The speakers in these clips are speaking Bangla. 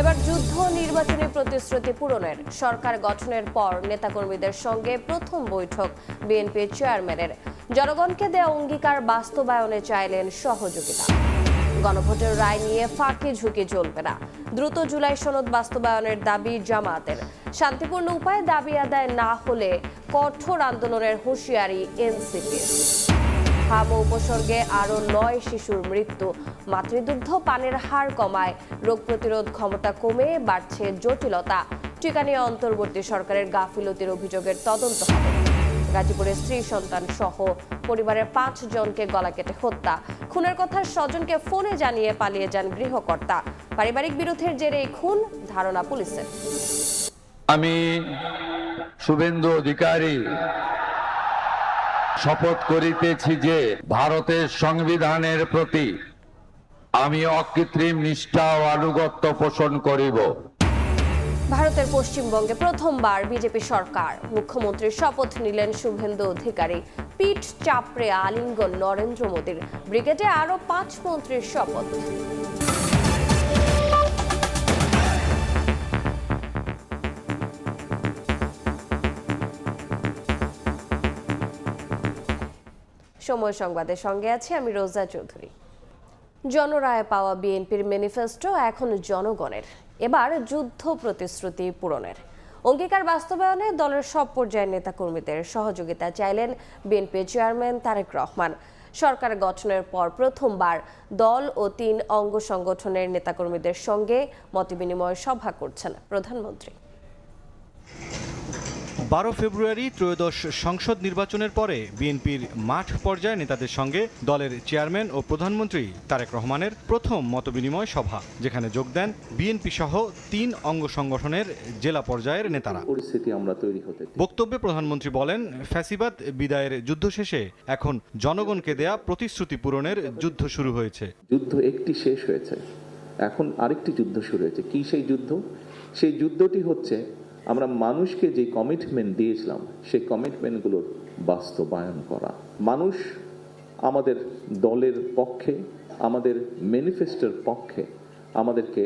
এবার যুদ্ধ নির্বাচনী প্রতিশ্রুতি পূরণের সরকার গঠনের পর নেতাকর্মীদের সঙ্গে প্রথম বৈঠক বিএনপির চেয়ারম্যানের। জনগণকে দেওয়া অঙ্গীকার বাস্তবায়নে চাইলেন সহযোগিতা। গণভোটের রায় নিয়ে ফাঁকি ঝুঁকি চলবে না, দ্রুত জুলাই সনদ বাস্তবায়নের দাবি জামায়াতের। শান্তিপূর্ণ উপায়ে দাবি আদায় না হলে কঠোর আন্দোলনের হুঁশিয়ারি এনসিপির। হাম উপসর্গে আরও ৯ শিশুর মৃত্যু। মাতৃদুগ্ধ পানের হার কমায়, রোগ প্রতিরোধ ক্ষমতা কমে বাড়ছে জটিলতা। টিকা নিয়ে অন্তর্বর্তী সরকারের গাফিলতির অভিযোগের তদন্ত হবে। গাজীপুরে স্ত্রী সন্তান সহ পরিবারের ৫ জনকে গলা কেটে হত্যা। খুনের কথা স্বজনকে ফোনে জানিয়ে পালিয়ে যান গৃহকর্তা। পারিবারিক বিরোধের জেরে এই খুন, ধারণা পুলিশের। আমি শুভেন্দু অধিকারী শপথ করিতেছি যে ভারতের সংবিধানের প্রতি আমি অকৃত্রিম নিষ্ঠা ও আনুগত্য পোষণ করিব। ভারতের পশ্চিমবঙ্গে প্রথমবার বিজেপি সরকার। মুখ্যমন্ত্রীর শপথ নিলেন শুভেন্দু অধিকারী। পিঠ চাপড়ে আলিঙ্গন নরেন্দ্র মোদীর। ব্রিগেডে আরও ৫ মন্ত্রীর শপথ। সময় সংবাদের সঙ্গে আছি আমি রোজা চৌধুরী। জনরায় পাওয়া বিএনপির ম্যানিফেস্টো এখন জনগণের। এবার যুদ্ধ প্রতিশ্রুতি পূরণের অঙ্গীকার বাস্তবায়নে দলের সব পর্যায়ের নেতাকর্মীদের সহযোগিতা চাইলেন বিএনপির চেয়ারম্যান তারেক রহমান। সরকার গঠনের পর প্রথমবার দল ও ৩ অঙ্গ সংগঠনের নেতাকর্মীদের সঙ্গে মতবিনিময় সভা করছেন প্রধানমন্ত্রী। ১২ ফেব্রুয়ারি ত্রয়োদশ সংসদ নির্বাচনের পরে বিএনপির মাঠ পর্যায়ে নেতাদের সঙ্গে দলের চেয়ারম্যান ও প্রধানমন্ত্রী তারেক রহমানের প্রথম মতবিনিময় সভা, যেখানে যোগ দেন বিএনপি সহ ৩ অঙ্গ সংগঠনের জেলা পর্যায়ের নেতারা। বক্তব্যে প্রধানমন্ত্রী বলেন, ফ্যাসিবাদ বিদায়ের যুদ্ধ শেষে এখন জনগণকে দেয়া প্রতিশ্রুতি পূরণের যুদ্ধ শুরু হয়েছে। যুদ্ধ একটি শেষ হয়েছে, এখন আরেকটি যুদ্ধ শুরু হয়েছে। কি সেই যুদ্ধ? সেই যুদ্ধটি হচ্ছে আমরা মানুষকে যে কমিটমেন্ট দিয়েছিলাম সেই কমিটমেন্টগুলোর বাস্তবায়ন করা। মানুষ আমাদের দলের পক্ষে, আমাদের ম্যানিফেস্টোর পক্ষে আমাদেরকে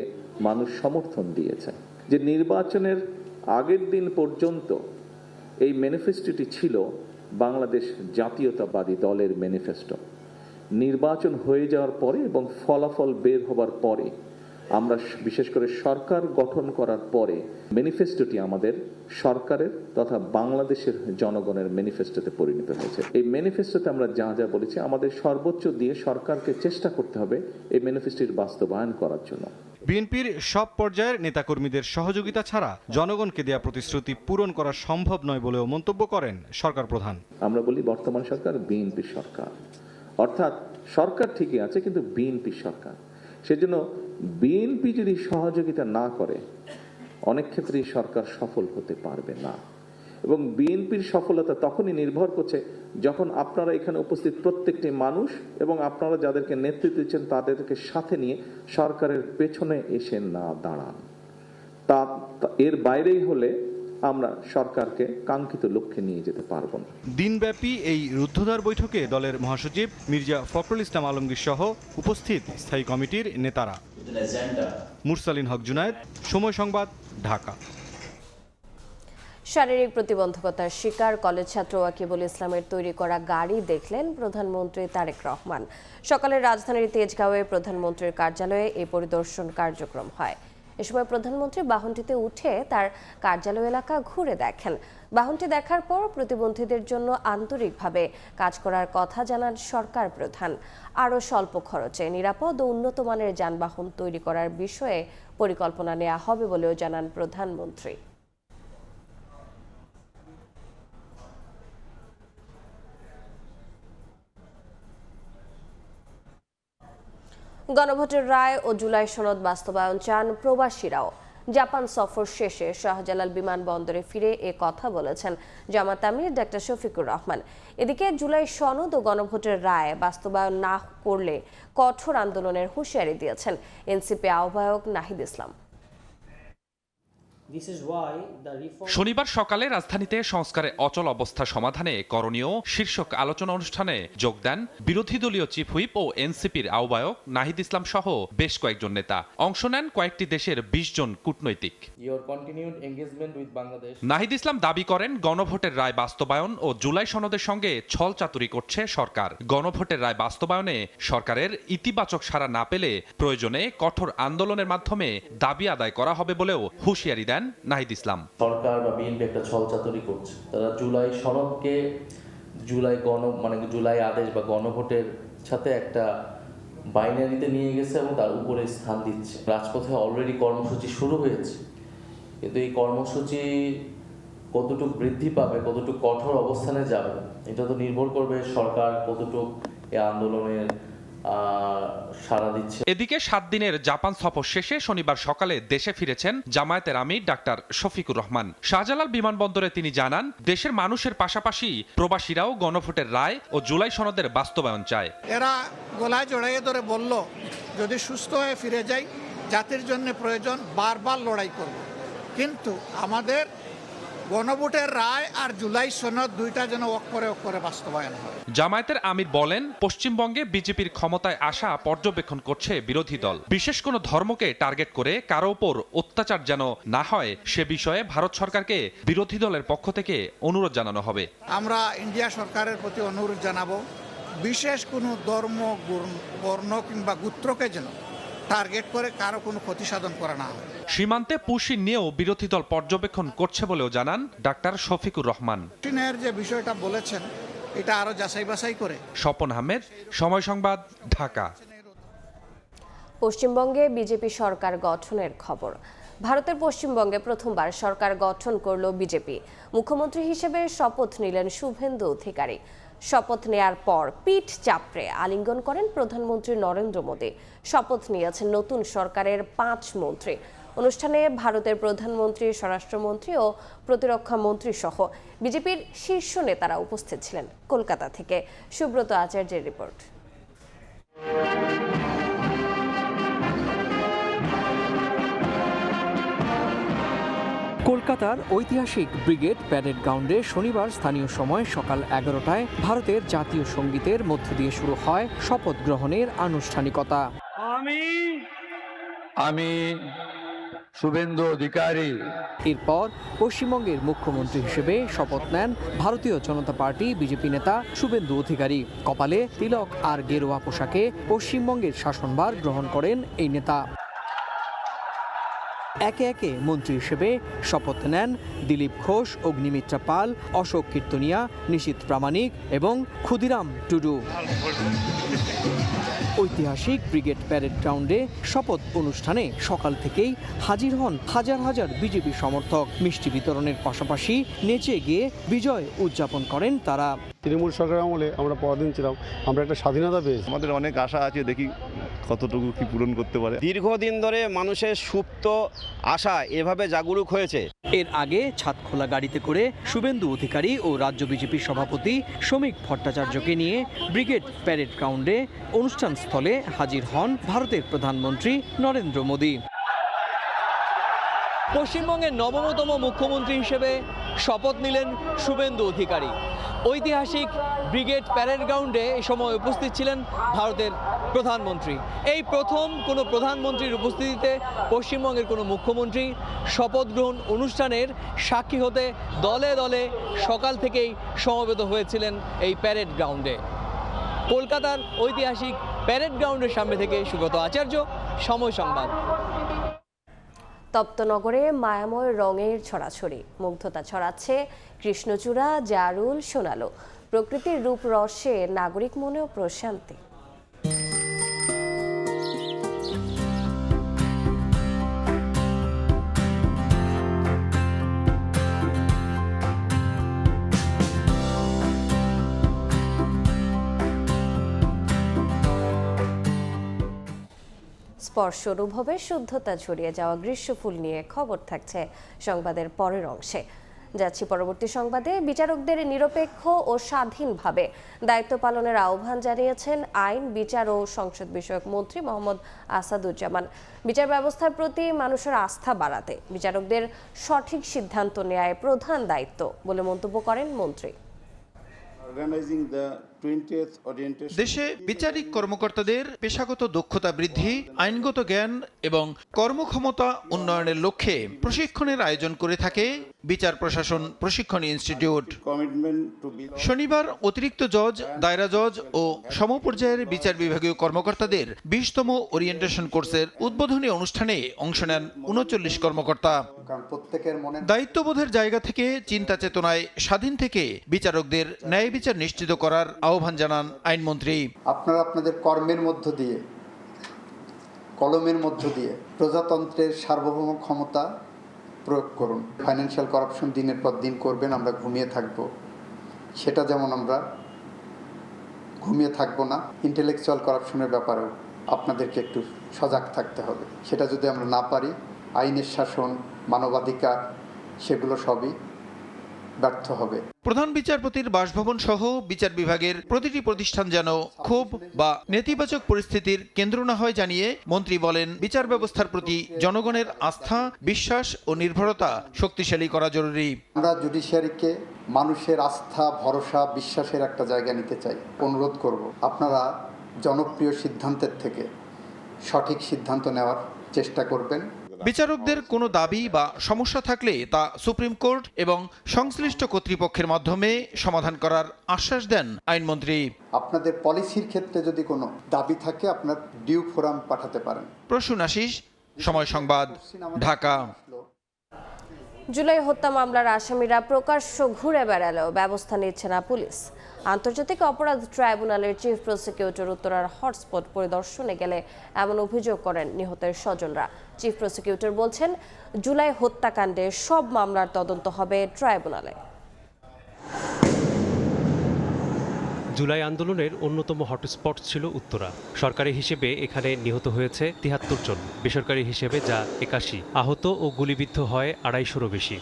মানুষ সমর্থন দিয়েছে। যে নির্বাচনের আগের দিন পর্যন্ত এই ম্যানিফেস্টোটি ছিল বাংলাদেশ জাতীয়তাবাদী দলের ম্যানিফেস্টো। নির্বাচন হয়ে যাওয়ার পরে এবং ফলাফল বের হবার পরে, আমরা বিশেষ করে সরকার গঠন করার পরে ম্যানিফেস্টোটি আমাদের সরকারের তথা বাংলাদেশের জনগণের ম্যানিফেস্টোতে পরিণত হয়েছে। এই ম্যানিফেস্টোতে আমরা যা যা বলেছি, আমাদের সর্বোচ্চ দিয়ে সরকারকে চেষ্টা করতে হবে এই ম্যানিফেস্টোর বাস্তবায়ন করার জন্য। বিএনপির সব পর্যায়ের নেতাকর্মীদের সহযোগিতা ছাড়া জনগণকে দেয়া প্রতিশ্রুতি পূরণ করা সম্ভব নয় বলেও মন্তব্য করেন সরকার প্রধান। আমরা বলি বর্তমান সরকার বিএনপি সরকার, অর্থাৎ সরকার ঠিকই আছে কিন্তু বিএনপি সরকার। সেজন্য বিএনপি যদি সহযোগিতা না করে অনেক ক্ষেত্রেই সরকার সফল হতে পারবে না। এবং বিএনপির সফলতা তখনই নির্ভর করছে যখন আপনারা এখানে উপস্থিত প্রত্যেকটি মানুষ এবং আপনারা যাদেরকে নেতৃত্ব দিচ্ছেন তাদেরকে সাথে নিয়ে সরকারের পেছনে এসে না দাঁড়ান। তা এর বাইরেই হলে আমরা সরকারকে কাঙ্ক্ষিত লক্ষ্যে নিয়ে যেতে পারবো না। দিনব্যাপী এই রুদ্ধদ্বার বৈঠকে দলের মহাসচিব মির্জা ফখরুল ইসলাম আলমগীর সহ উপস্থিত স্থায়ী কমিটির নেতারা। মুরসালিন হক জুনায়েদ, সময় সংবাদ, ঢাকা। শারীরিক প্রতিবন্ধকতার শিকার কলেজ ছাত্র ওয়াকিবুল ইসলামের তৈরি করা গাড়ি দেখলেন প্রধানমন্ত্রী তারেক রহমান। সকালে রাজধানীর তেজগাঁওয়ে প্রধানমন্ত্রীর কার্যালয়ে এই পরিদর্শন কার্যক্রম হয়। এ সময় প্রধানমন্ত্রী বাহনটিতে উঠে তার কার্যালয় এলাকা ঘুরে দেখেন। বাহনটি দেখার পর প্রতিবন্ধীদের জন্য আন্তরিকভাবে কাজ করার কথা জানান সরকার প্রধান। আরও স্বল্প খরচে নিরাপদ ও উন্নত মানের যানবাহন তৈরি করার বিষয়ে পরিকল্পনা নেওয়া হবে বলেও জানান প্রধানমন্ত্রী। গণভোটের রায় ও জুলাই সনদ বাস্তবায়ন চান প্রবাসীরাও। জাপান সফর শেষে শাহজালাল বিমানবন্দরে ফিরে এ কথা বলেছেন জামাত আমির ডক্টর শফিকুর রহমান। এদিকে জুলাই সনদ ও গণভোটের রায় বাস্তবায়ন না করলে কঠোর আন্দোলনের হুঁশিয়ারি দিয়েছেন এনসিপি আহ্বায়ক নাহিদ ইসলাম। শনিবার সকালে রাজধানীতে সংস্কারে অচল অবস্থা সমাধানে করণীয় শীর্ষক আলোচনা অনুষ্ঠানে যোগ দেন বিরোধী দলীয় চিফ হুইপ ও এনসিপির আহ্বায়ক নাহিদ ইসলাম সহ বেশ কয়েকজন নেতা। অংশ নেন কয়েকটি দেশের ২০ জন কূটনৈতিক। নাহিদ ইসলাম দাবি করেন গণভোটের রায় বাস্তবায়ন ও জুলাই সনদের সঙ্গে ছলচাতুরি করছে সরকার। গণভোটের রায় বাস্তবায়নে সরকারের ইতিবাচক সাড়া না পেলে প্রয়োজনে কঠোর আন্দোলনের মাধ্যমে দাবি আদায় করা হবে বলেও হুঁশিয়ারি দেন নাহিদ ইসলাম। সরকার বা বিএনপি একটা ছলচাতুরি করছে। তারা জুলাই সনদকে জুলাই আদেশ বা গণভোটের সাথে একটা বাইনারিতে নিয়ে গেছে এবং তার উপরে স্থান দিচ্ছে। রাজপথে অলরেডি কর্মসূচি শুরু হয়েছে, কিন্তু এই কর্মসূচি কতটুকু বৃদ্ধি পাবে, কতটুকু কঠোর অবস্থানে যাবে, এটা তো নির্ভর করবে সরকার কতটুকু এই আন্দোলনের সাড়া দিচ্ছে। এদিকে 7 দিনের জাপান সফর শেষে শনিবার সকালে দেশে ফিরেছেন জামায়াতের আমির ডাক্তার শফিকুর রহমান। শাহজালাল বিমানবন্দরে তিনি জানান, দেশের মানুষের পাশাপাশি প্রবাসীরাও গণভোটের রায় ও জুলাই সনদের বাস্তবায়ন চায়। এরা গলায় জড়াইয়ে ধরে বলল, যদি সুস্থ হয়ে ফিরে যাই জাতির জন্য প্রয়োজন, বারবার লড়াই করব। কিন্তু আমাদের গণভোটের রায় আর জুলাই সনদ দুইটা যেন অক্ষরে বাস্তবায়ন হয়। জামায়াতের আমির বলেন, পশ্চিমবঙ্গে বিজেপির ক্ষমতায় আসা পর্যবেক্ষণ করছে বিরোধী দল। বিশেষ কোনো ধর্মকে টার্গেট করে কারো ওপর অত্যাচার যেন না হয় সে বিষয়ে ভারত সরকারকে বিরোধী দলের পক্ষ থেকে অনুরোধ জানানো হবে। আমরা ইন্ডিয়া সরকারের প্রতি অনুরোধ জানাবো, বিশেষ কোনো ধর্ম, বর্ণ কিংবা গোত্রকে যেন টার্গেট করে কারো কোনো ক্ষতি সাধন করা না হয়। সীমান্তে পুশি নিয়েও বিরোধী দল পর্যবেক্ষণ করছে বলেও জানান ডাক্তার শফিকুর রহমান। চীনের যে বিষয়টা বলেছেন, এটা আরো যাচাই বাছাই করে। স্বপন আহমেদ, সময় সংবাদ, ঢাকা। পশ্চিমবঙ্গে বিজেপি সরকার গঠনের খবর। ভারতের পশ্চিমবঙ্গে প্রথমবার সরকার গঠন করল বিজেপি। মুখ্যমন্ত্রী হিসেবে শপথ নিলেন শুভেন্দু অধিকারী। শপথ নেয়ার পর পিঠ চাপড়ে আলিঙ্গন করেন প্রধানমন্ত্রী নরেন্দ্র মোদী। শপথ নিয়েছেন নতুন সরকারের 5 মন্ত্রী। অনুষ্ঠানে ভারতের প্রধানমন্ত্রী, স্বরাষ্ট্রমন্ত্রী ও প্রতিরক্ষা মন্ত্রী সহ বিজেপির শীর্ষ নেতারা উপস্থিত ছিলেন। কলকাতা থেকে সুব্রত আচার্যের রিপোর্ট। কলকাতার ঐতিহাসিক ব্রিগেড প্যারেড গ্রাউন্ডে শনিবার স্থানীয় সময় সকাল 11টায় ভারতের জাতীয় সঙ্গীতের মধ্য দিয়ে শুরু হয় শপথ গ্রহণের আনুষ্ঠানিকতা। আমি শুভেন্দু অধিকারী। এরপর পশ্চিমবঙ্গের মুখ্যমন্ত্রী হিসেবে শপথ নেন ভারতীয় জনতা পার্টি বিজেপি নেতা শুভেন্দু অধিকারী। কপালে তিলক আর গেরুয়া পোশাকে পশ্চিমবঙ্গের শাসনভার গ্রহণ করেন এই নেতা। একে একে মন্ত্রী হিসেবে শপথ নেন দিলীপ ঘোষ, অগ্নিমিত্রা পাল, অশোক কীর্তনিয়া, নিশীথ প্রামাণিক এবং ক্ষুদিরাম টুডু। ঐতিহাসিক ব্রিগেড প্যারেড গ্রাউন্ডে শপথ অনুষ্ঠানে সকাল থেকেই হাজির হন হাজার হাজার বিজেপি সমর্থক। মিষ্টি বিতরণের পাশাপাশি নেচে গিয়ে বিজয় উদযাপন করেন তারা। তৃণমূল সরকার আমলে আমরা পরাধীন ছিলাম, আমরা একটা স্বাধীনতা পেয়েছি। আমাদের অনেক আশা আছে, দেখি কতটুকু কি পূরণ করতে পারে। দীর্ঘদিন ধরে মানুষের সুপ্ত আশা এভাবে জাগরুক হয়েছে। এর আগে ছাদখোলা গাড়িতে করে শুভেন্দু অধিকারী ও রাজ্য বিজেপির সভাপতি শ্রমিক ভট্টাচার্যকে নিয়ে ব্রিগেড প্যারেড গ্রাউন্ডে অনুষ্ঠান স্থলে হাজির হন ভারতের প্রধানমন্ত্রী নরেন্দ্র মোদী। পশ্চিমবঙ্গের নবমতম মুখ্যমন্ত্রী হিসেবে শপথ নিলেন শুভেন্দু অধিকারী। ঐতিহাসিক ব্রিগেড প্যারেড গ্রাউন্ডে এই সময় উপস্থিত ছিলেন ভারতের প্রধানমন্ত্রী। এই প্রথম কোনো প্রধানমন্ত্রীর উপস্থিতিতে পশ্চিমবঙ্গের কোনো মুখ্যমন্ত্রী শপথ গ্রহণ অনুষ্ঠানের সাক্ষী হতে দলে দলে সকাল থেকেই সমবেত হয়েছিলেন এই প্যারেড গ্রাউন্ডে। কলকাতার ঐতিহাসিক প্যারেড গ্রাউন্ডের সামনে থেকে সুব্রত আচার্য, সময় সংবাদ। তপ্তনগরে মায়াময় রঙের ছড়াছড়ি, মুগ্ধতা ছড়াচ্ছে কৃষ্ণচূড়া, জারুল, সোনালো। প্রকৃতির রূপ রসে নাগরিক মনেও প্রশান্তি। স্পর্শ অনুভবে শুদ্ধতা ছড়িয়ে যাওয়া গ্রীষ্মফুল নিয়ে খবর থাকছে সংবাদের পরের অংশে। যাচ্ছি পরবর্তী সংবাদে। বিচারকদের নিরপেক্ষ ও স্বাধীনভাবে দায়িত্ব পালনের আহ্বান জানিয়েছেন আইন, বিচার ও সংসদ বিষয়ক মন্ত্রী মোহাম্মদ আসাদুজ্জামান। বিচার ব্যবস্থার প্রতি মানুষের আস্থা বাড়াতে বিচারকদের সঠিক সিদ্ধান্ত নেওয়ায় প্রধান দায়িত্ব বলে মন্তব্য করেন মন্ত্রী। দেশে বিচারিক কর্মকর্তাদের পেশাগত দক্ষতা বৃদ্ধি, আইনগত জ্ঞান এবং কর্মক্ষমতা উন্নয়নের লক্ষ্যে প্রশিক্ষণের আয়োজন করে থাকে বিচার প্রশাসন প্রশিক্ষণ ইনস্টিটিউট। শনিবার অতিরিক্ত জজ, দায়রা জজ ও সমপর্যায়ের বিচার বিভাগীয় কর্মকর্তাদের 20তম ওরিয়েন্টেশন কোর্সের উদ্বোধনী অনুষ্ঠানে অংশ নেন 39 কর্মকর্তা। দায়িত্ববোধের জায়গা থেকে চিন্তা চেতনায় স্বাধীন থেকে বিচারকদের ন্যায় বিচার নিশ্চিত করার আহ্বান জানান আইনমন্ত্রী। আপনারা আপনাদের কর্মের মধ্য দিয়ে, কলমের মধ্য দিয়ে প্রজাতন্ত্রের সার্বভৌম ক্ষমতা প্রয়োগ করুন। ফাইন্যান্সিয়াল করাপশন দিনের পর দিন করবেন, আমরা ঘুমিয়ে থাকব, সেটা যেমন আমরা ঘুমিয়ে থাকব না। ইন্টেলেকচুয়াল করাপশনের ব্যাপারেও আপনাদেরকে একটু সজাগ থাকতে হবে। সেটা যদি আমরা না পারি, আইনের শাসন, মানবাধিকার, সেগুলো সবই ব্যর্থ হবে। প্রধান বিচারপতির বাসভবন সহ বিচার বিভাগের প্রতিটি প্রতিষ্ঠান যেন ক্ষোভ বা নেতিবাচক পরিস্থিতির কেন্দ্র না হয় জানিয়ে মন্ত্রী বলেন, বিচার ব্যবস্থার প্রতি জনগণের আস্থা, বিশ্বাস ও নির্ভরতা শক্তিশালী করা জরুরি। আমরা জুডিশিয়ারিকে মানুষের আস্থা, ভরসা, বিশ্বাসের একটা জায়গা নিতে চাই। অনুরোধ করব, আপনারা জনপ্রিয় সিদ্ধান্তের থেকে সঠিক সিদ্ধান্ত নেওয়ার চেষ্টা করবেন। বিচারকদের কোনো দাবি বা সমস্যা থাকলে তা সুপ্রিম কোর্ট এবং সংশ্লিষ্ট কর্তৃপক্ষের মাধ্যমে সমাধান করার আশ্বাস দেন আইনমন্ত্রী। আপনাদের পলিসির ক্ষেত্রে যদি কোনো দাবি থাকে, আপনার ডিউ ফোরাম পাঠাতে পারেন। প্রসূন আশিস, সময় সংবাদ, ঢাকা। জুলাই হত্যা মামলার আসামিরা প্রকাশ্য ঘুরে বেড়ালেও ব্যবস্থা নিচ্ছে না পুলিশ। আন্তর্জাতিক অপরাধ ট্রাইব্যুনালের চিফ প্রসিকিউটর উত্তরার হটস্পট পরিদর্শনে গেলে এমন অভিযোগ করেন নিহতের স্বজনরা। চিফ প্রসিকিউটর বলছেন, জুলাই হত্যাকাণ্ডে সব মামলার তদন্ত হবে ট্রাইব্যুনালে। জুলাই আন্দোলনের অন্যতম হটস্পট ছিল উত্তরা। সরকারি হিসেবে এখানে নিহত হয়েছে 73 জন, বেসরকারি হিসেবে যা 81, আহত ও গুলিবিদ্ধ হয় 250-রও বেশি।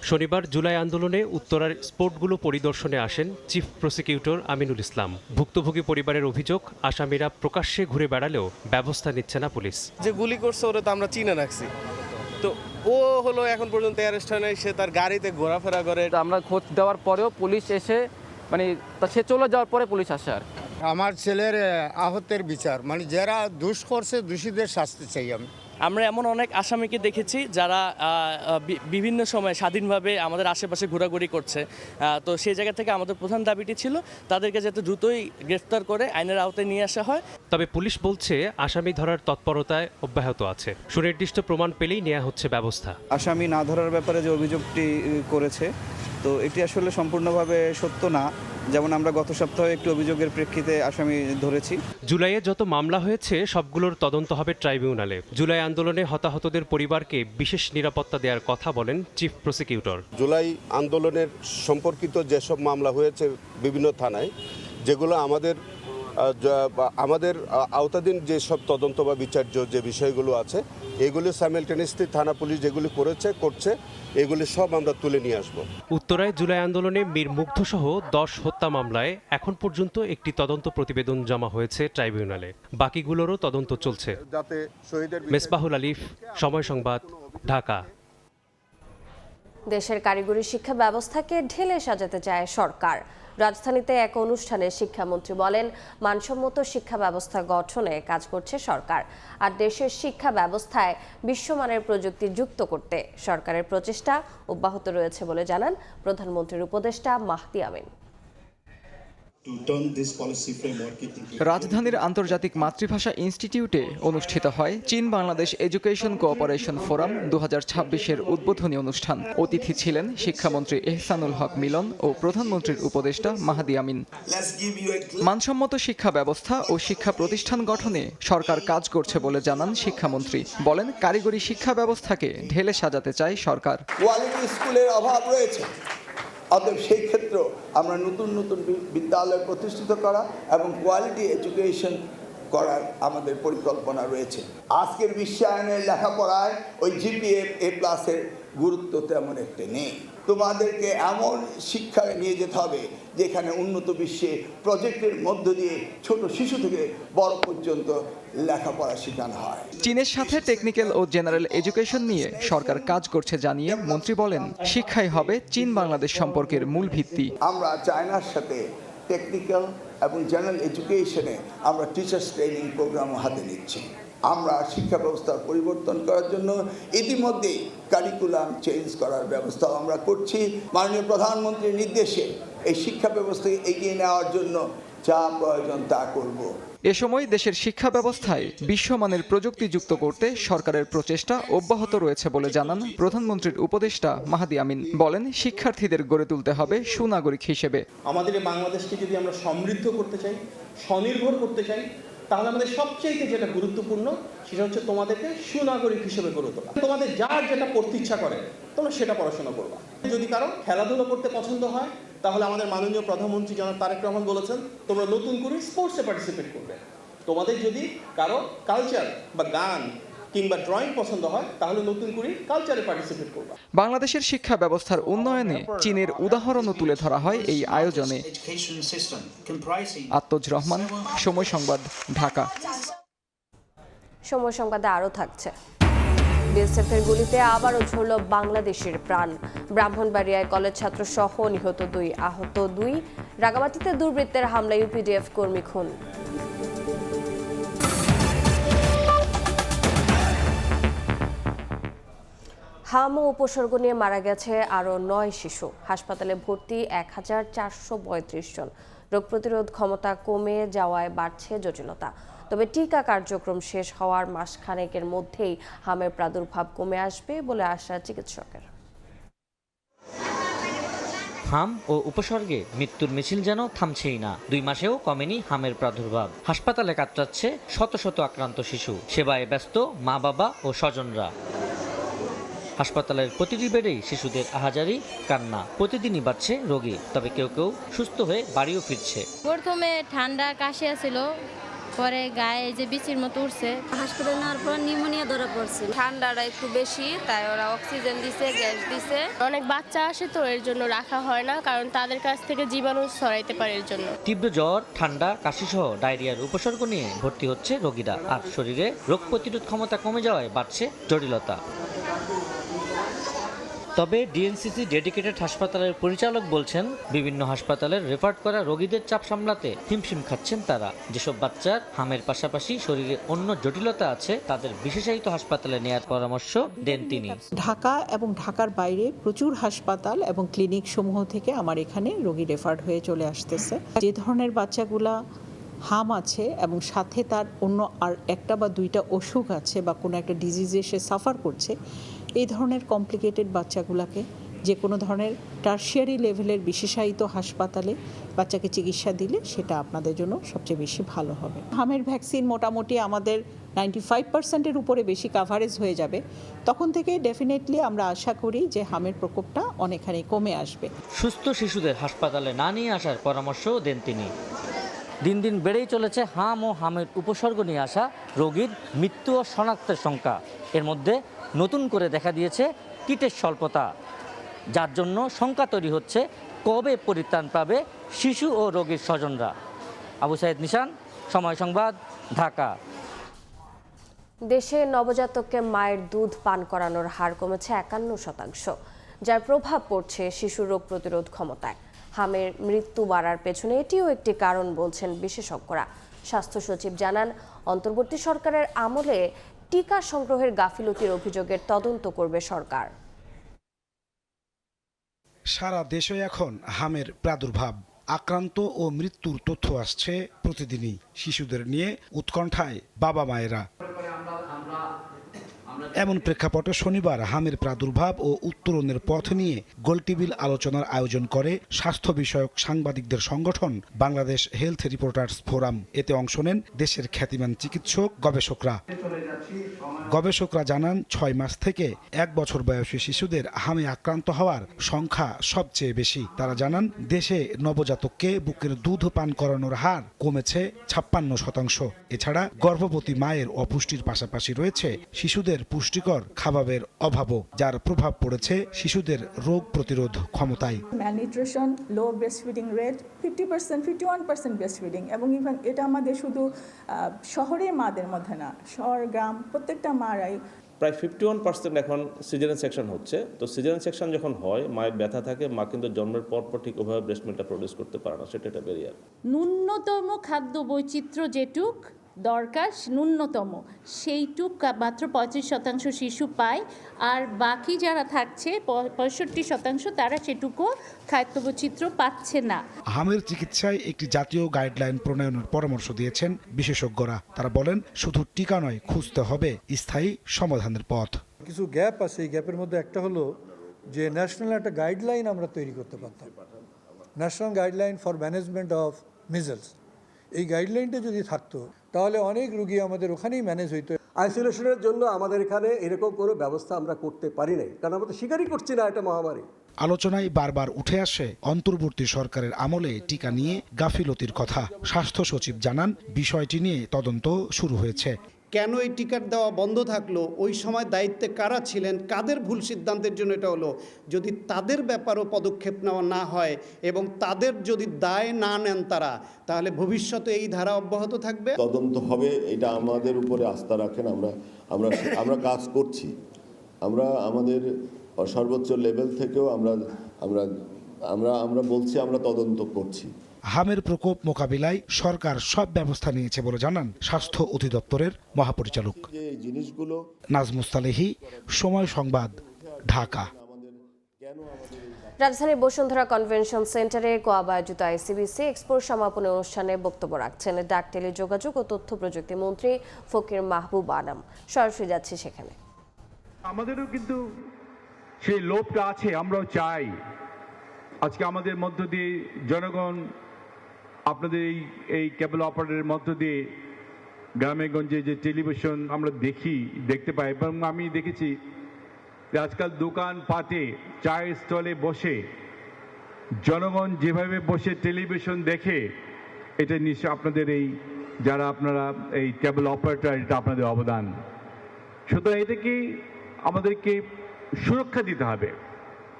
শনিবার জুলাই আন্দোলনে উত্তরার স্পটগুলো পরিদর্শনে আসেন চিফ প্রসিকিউটর আমিনুল ইসলাম। ভুক্তভোগী পরিবারের অভিযোগ, আসামিরা প্রকাশ্যে ঘুরে বেড়ালেও ব্যবস্থা নিচ্ছে না পুলিশ। যে গুলি করছে ওরা তো আমরা চিনে রাখছি, তো ও হলো এখন পর্যন্ত অ্যারেস্ট হয় নাই, সে তার গাড়িতে ঘোরাফেরা করে। আমরা খোঁজ দেওয়ার পরেও পুলিশ এসে সে চলে যাওয়ার পরে পুলিশ আসে। আর আমার ছেলের আহতের বিচার, যারা দোষ করছে দোষীদের শাস্তি চাই। আমরা এমন অনেক আসামিকে দেখেছি যারা বিভিন্ন সময় স্বাধীনভাবে আমাদের আশেপাশে ঘোরাঘুরি করছে। তো সেই জায়গা থেকে আমাদের প্রধান দাবিটি ছিল তাদেরকে যাতে দ্রুতই গ্রেফতার করে আইনের আওতায় নিয়ে আসা হয়। তবে পুলিশ বলছে আসামি ধরার তৎপরতায় অব্যাহত আছে। সুনির্দিষ্ট প্রমাণ পেলেই নেওয়া হচ্ছে ব্যবস্থা। আসামি না ধরার ব্যাপারে যে অভিযোগটি করেছে, তো এটি আসলে সম্পূর্ণভাবে সত্য না। যেমন আমরা গত সপ্তাহে একটি অভিযোগের প্রেক্ষিতে আসামি ধরেছি। জুলাইয়ে যত মামলা হয়েছে সবগুলোর তদন্ত হবে ট্রাইব্যুনালে। জুলাই আন্দোলনে হতাহতদের পরিবারকে বিশেষ নিরাপত্তা দেওয়ার কথা বলেন চিফ প্রসিকিউটর। জুলাই আন্দোলনের সম্পর্কিত যেসব মামলা হয়েছে বিভিন্ন থানায়, যেগুলো আমাদের আওতাধীন যেসব তদন্ত বা বিচার্য যে বিষয়গুলো আছে, এগুলি সাইমালটেনিয়াসলি থানা পুলিশ যেগুলি করছে এগুলি সব আমরা তুলে নিয়ে আসব। উত্তরায় জুলাই আন্দোলনে মীর মুগ্ধ সহ 10 হত্যা মামলায় এখন পর্যন্ত একটি তদন্ত প্রতিবেদন জমা হয়েছে ট্রাইব্যুনালে। বাকিগুলোরও তদন্ত চলছে। মেসবাহুল আলিফ, সময় সংবাদ, ঢাকা। দেশের কারিগরি শিক্ষা ব্যবস্থাকে ঢেলে সাজাতে চায় সরকার। রাজধানীতে এক অনুষ্ঠানে শিক্ষামন্ত্রী বলেন, মানসম্মত শিক্ষা ব্যবস্থা গঠনে কাজ করছে সরকার। আর দেশের শিক্ষা ব্যবস্থায় বিশ্বমানের প্রযুক্তি যুক্ত করতে সরকারের প্রচেষ্টা অব্যাহত রয়েছে বলে জানান প্রধানমন্ত্রীর উপদেষ্টা মাহদি আমিন। রাজধানীর আন্তর্জাতিক মাতৃভাষা ইনস্টিটিউটে অনুষ্ঠিত হয় চীন বাংলাদেশ এডুকেশন কোঅপারেশন ফোরাম 2026-এর উদ্বোধনী অনুষ্ঠান। অতিথি ছিলেন শিক্ষামন্ত্রী এহসানুল হক মিলন ও প্রধানমন্ত্রীর উপদেষ্টা মাহদি আমিন। মানসম্মত শিক্ষা ব্যবস্থা ও শিক্ষা প্রতিষ্ঠান গঠনে সরকার কাজ করছে বলে জানান শিক্ষামন্ত্রী। বলেন, কারিগরি শিক্ষা ব্যবস্থাকে ঢেলে সাজাতে চায় সরকার। কোয়ালিটি স্কুলের অভাব রয়েছে, অতএব সেই ক্ষেত্রে আমরা নতুন নতুন বিদ্যালয় প্রতিষ্ঠিত করা এবং কোয়ালিটি এডুকেশন করার আমাদের পরিকল্পনা রয়েছে। আজকের বিশ্বায়নের লেখাপড়ায় ওই জিপিএ A+-এর গুরুত্ব তেমন একটা নেই। তোমাদেরকে এমন শিক্ষায় নিয়ে যেতে হবে যেখানে উন্নত বিশ্বে প্রজেক্টের মধ্য দিয়ে ছোট শিশু থেকে বড় পর্যন্ত লেখাপড়া শেখানো হয়। চীনের সাথে টেকনিক্যাল ও জেনারেল এডুকেশন নিয়ে সরকার কাজ করছে জানিয়ে মন্ত্রী বলেন, শিক্ষাই হবে চীন বাংলাদেশ সম্পর্কের মূল ভিত্তি। আমরা চায়নার সাথে টেকনিক্যাল এবং জেনারেল এডুকেশনে আমরা টিচার্স ট্রেনিং প্রোগ্রামও হাতে নিচ্ছি। আমরা শিক্ষা ব্যবস্থার পরিবর্তন করার জন্য ইতিমধ্যে কারিকুলাম চেঞ্জ করার ব্যবস্থাও আমরা করছি। মাননীয় প্রধানমন্ত্রীর নির্দেশে এই শিক্ষা ব্যবস্থাকে এগিয়ে নেওয়ার জন্য যা প্রয়োজন তা করব। এ সময় দেশের শিক্ষা ব্যবস্থায় বিশ্বমানের প্রযুক্তি যুক্ত করতে সরকারের প্রচেষ্টা অব্যাহত রয়েছে বলে জানান প্রধানমন্ত্রীর উপদেষ্টা মাহাদি আমিন। বলেন, শিক্ষার্থীদের গড়ে তুলতে হবে সুনাগরিক হিসেবে। আমাদের এই বাংলাদেশকে যদি আমরা সমৃদ্ধ করতে চাই, স্বনির্ভর করতে চাই, তাহলে আমাদের সবচেয়ে যেটা গুরুত্বপূর্ণ সেটা হচ্ছে তোমাদেরকে সুনাগরিক হিসেবে গড়ে তোলা। তোমাদের যার যেটা পড়তে ইচ্ছা করে তোমরা সেটা পড়াশোনা করবা। যদি কারো খেলাধুলা করতে পছন্দ হয় তাহলে আমাদের মাননীয় প্রধানমন্ত্রী জনাব তারেক রহমান বলেছেন তোমরা নতুন করে স্পোর্টসে পার্টিসিপেট করবে। তোমাদের যদি কারো কালচার বা গান কিংবা ড্রয়িং পছন্দ হয় তাহলে নতুন করে কালচারে পার্টিসিপেট করবা। বাংলাদেশের শিক্ষা ব্যবস্থার উন্নয়নে চীনের উদাহরণও তুলে ধরা হয় এই আয়োজনে। আত্মজ রহমান, সময় সংবাদ, ঢাকা। সময় সংবাদে আরও থাকছে। বিএসএফের গুলিতে আবারও ঝরল বাংলাদেশের প্রাণ। ব্রাহ্মণবাড়িয়ায় কলেজ ছাত্র সহ নিহত 2, আহত 2। রাঙামাটিতে দুর্বৃত্তের হামলায় ইউপিডিএফ কর্মী খুন। হাম ও উপসর্গ নিয়ে মারা গেছে আরও 9 শিশু। হাসপাতালে ভর্তি 1435 জন। রোগ প্রতিরোধ ক্ষমতা কমে যাওয়ায় বাড়ছে জটিলতা। তবে টিকা কার্যক্রম শেষ হওয়ার মাসখানেকের মধ্যেই হামের প্রাদুর্ভাব কমে আসবে বলে আশা চিকিৎসকের। হাম ও উপসর্গে মৃত্যুর মিছিল যেন থামছেই না। 2 মাসেও কমেনি হামের প্রাদুর্ভাব। হাসপাতালে কাতরাচ্ছে শত শত আক্রান্ত শিশু। সেবায় ব্যস্ত মা বাবা ও স্বজনরা। হাসপাতালের প্রতিটি বেডেই শিশুদের আহাজারি, কান্না। প্রতিদিনই বাড়ছে রোগী, তবে কেউ কেউ সুস্থ হয়ে বাড়িও ফিরছে। প্রথমে ঠান্ডা কাশি আছিল, পরে গায়ে যে বিচির মতো উঠছে। হাসপাতালে নেওয়ার পর নিউমোনিয়া ধরা পড়ছে। ঠান্ডাটা একটু বেশি, তাই ওরা অক্সিজেন দিছে, গ্যাস দিছে। অনেক বাচ্চা আসে তো এর জন্য রাখা হয় না, কারণ তাদের কাছ থেকে জীবাণু ছড়াইতে পারে এর জন্য। তীব্র জ্বর, ঠান্ডা, কাশি সহ ডায়রিয়ার উপসর্গ নিয়ে ভর্তি হচ্ছে রোগীরা। আর শরীরে রোগ প্রতিরোধ ক্ষমতা কমে যাওয়ায় বাড়ছে জটিলতা। তবে ডিএনসিসি ডেডিকেটেড হাসপাতালের পরিচালক বলছেন, বিভিন্ন হাসপাতালের রেফার করা রোগীদের চাপ সামলাতে হিমশিম খাচ্ছেন তারা। যেসব বাচ্চার হামের পাশাপাশি শরীরে অন্য জটিলতা আছে তাদের বিশেষায়িত হাসপাতালে নেয়ার পরামর্শ দেন তিনি। ঢাকা এবং ঢাকার বাইরে প্রচুর হাসপাতাল এবং ক্লিনিক সমূহ থেকে আমার এখানে রোগী রেফার্ড হয়ে চলে আসতেছে। যে ধরনের বাচ্চাগুলা হাম আছে এবং সাথে তার অন্য আর একটা বা দুইটা অসুখ আছে বা কোনো একটা ডিজিজে সে সাফার করছে, এই ধরনের কমপ্লিকেটেড বাচ্চাগুলোকে যে কোনো ধরনের টার্সিয়ারি লেভেলের বিশেষায়িত হাসপাতালে বাচ্চাকে চিকিৎসা দিলে সেটা আপনাদের জন্য সবচেয়ে বেশি ভালো হবে। হামের ভ্যাকসিন মোটামুটি আমাদের 95%-এর উপরে বেশি কাভারেজ হয়ে যাবে। তখন থেকে ডেফিনেটলি আমরা আশা করি যে হামের প্রকোপটা অনেকখানি কমে আসবে। সুস্থ শিশুদের হাসপাতালে না নিয়ে আসার পরামর্শও দেন তিনি। দিন দিন বেড়েই চলেছে হাম ও হামের উপসর্গ নিয়ে আসা রোগীর মৃত্যু ও শনাক্তের সংখ্যা। এর মধ্যে নতুন করে দেখা দিয়েছে কিটের স্বল্পতা, যার জন্য শঙ্কা তৈরি হচ্ছে কবে পরিত্রাণ পাবে শিশু ও রোগীর স্বজনরা। আবু সাইদ নিশান, সময় সংবাদ, ঢাকা। দেশে নবজাতককে মায়ের দুধ পান করানোর হার কমেছে 51%, যার প্রভাব পড়ছে শিশু রোগ প্রতিরোধ ক্ষমতায়। হামের মৃত্যু বাড়ার পেছনে এটিও একটি কারণ বলছেন বিশেষজ্ঞরা। স্বাস্থ্য সচিব জানান, অন্তর্বর্তী সরকারের আমলে টিকা সংগ্রহের গাফিলতির অভিযোগের তদন্ত করবে সরকার। সারা দেশে এখন হামের প্রাদুর্ভাব, আক্রান্ত ও মৃত্যুর তথ্য আসছে প্রতিদিনই। শিশুদের নিয়ে উৎকণ্ঠায় বাবা মায়েরা। এমন প্রেক্ষাপটে শনিবার হামের প্রাদুর্ভাব ও উত্তরণের পথ নিয়ে গোলটেবিল আলোচনার আয়োজন করে স্বাস্থ্য বিষয়ক সাংবাদিকদের সংগঠন বাংলাদেশ হেলথ রিপোর্টার্স ফোরাম। এতে অংশ নেন দেশের খ্যাতিমান চিকিৎসক, গবেষকরা জানান, 6 মাস থেকে 1 বছর বয়সী শিশুদের হামে আক্রান্ত হওয়ার সংখ্যা সবচেয়ে বেশি। তারা জানান, দেশে নবজাতককে বুকের দুধ পান করানোর হার কমেছে 56%। এছাড়া গর্ভবতী মায়ের অপুষ্টির পাশাপাশি রয়েছে শিশুদের পুষ্টিকর খাবারের অভাবও, যার প্রভাব পড়েছে শিশুদের রোগ প্রতিরোধ ক্ষমতায়। Malnutrition, low breast feeding rate 50%, 51% breast feeding, এবং ইভেন এটা আমাদের শুধু শহরে মাদের মধ্যে না, শহর গ্রাম প্রত্যেকটা মারাই। প্রায় 51% এখন সিজারিয়ান সেকশন হচ্ছে। তো সিজারিয়ান সেকশন যখন হয়, মায়ের ব্যথা থাকে, মা কিন্তু জন্মের পর ঠিক ওভাবে ব্রেস্ট মিল্কটা প্রডিউস করতে পারে না, সেটা একটা ব্যারিয়ার। ন্যূনতম খাদ্য বৈচিত্র্য যেটুক দরকার, ন্যূনতম সেইটুক মাত্র 35% শিশু পায়, আর বাকি যারা থাকছে 65% তারা সেটুকু খাদ্য বৈচিত্র্য পাচ্ছে না। হামের চিকিৎসায় একটি জাতীয় গাইডলাইন প্রণয়নের পরামর্শ দিয়েছেন বিশেষজ্ঞরা। তারা বলেন, শুধু টিকা নয়, খুঁজতে হবে স্থায়ী সমাধানের পথ। কিছু গ্যাপ আছে, এই গ্যাপের মধ্যে একটা হলো যে ন্যাশনাল একটা গাইডলাইন আমরা তৈরি করতে পারতাম, national guideline for management of measles. এই গাইডলাইনটা যদি থাকতো তাহলে অনেক রোগী আমাদের ওখানেই ম্যানেজ হইতো। আইসোলেশনের জন্য আমাদের এখানে এরকম কোনো ব্যবস্থা আমরা করতে পারি নাই, কারণ আমরা তো স্বীকারই করছি না এটা মহামারী। আলোচনায় বারবার উঠে আসে অন্তর্বর্তী সরকারের আমলে টিকা নিয়ে গাফিলতির কথা। স্বাস্থ্য সচিব জানান, বিষয়টি নিয়ে তদন্ত শুরু হয়েছে। কেন এই টিকিট দেওয়া বন্ধ থাকলো, ওই সময় দায়িত্বে কারা ছিলেন, কাদের ভুল সিদ্ধান্তের জন্য এটা হলো, যদি তাদের ব্যাপারেও পদক্ষেপ নেওয়া না হয় এবং তাদের যদি দায় না নেন তারা, তাহলে ভবিষ্যতে এই ধারা অব্যাহত থাকবে। তদন্ত হবে, এটা আমাদের উপরে আস্থা রাখেন। আমরা কাজ করছি, আমরা আমাদের সর্বোচ্চ লেভেল থেকেও আমরা বলছি আমরা তদন্ত করছি। হামের প্রকোপ মোকাবিলায় সরকার সব ব্যবস্থা নিয়েছে বলে জানান স্বাস্থ্য অধিদপ্তরের মহাপরিচালক নাজমুস্তালেহি। সময় সংবাদ, ঢাকা। রাজধানীর বসুন্ধরা কনভেনশন সেন্টারে আয়োজিত আইসিবিসি এক্সপোর সমাপনী অনুষ্ঠানে বক্তব্য রাখছেন ডাক, টেলিযোগাযোগ ও তথ্য প্রযুক্তি মন্ত্রী ফকির মাহবুব আলম। সরাসরি যাচ্ছে সেখানে। আমাদেরও কিন্তু সেই লোভটা আছে, আমরাও চাই আজকে আমাদের মধ্য দিয়ে জনগণ আপনাদের এই কেবল অপারেটরের মধ্য দিয়ে গ্রামে গঞ্জে যে টেলিভিশন আমরা দেখতে পাই, এবং আমি দেখেছি যে আজকাল দোকান পাটে চায়ের স্টলে বসে জনগণ যেভাবে বসে টেলিভিশন দেখে, এটা নিশ্চয় আপনাদের যারা আপনারা এই কেবল অপারেটর, এটা আপনাদের অবদান। সুতরাং এটাকে আমাদেরকে সুরক্ষা দিতে হবে।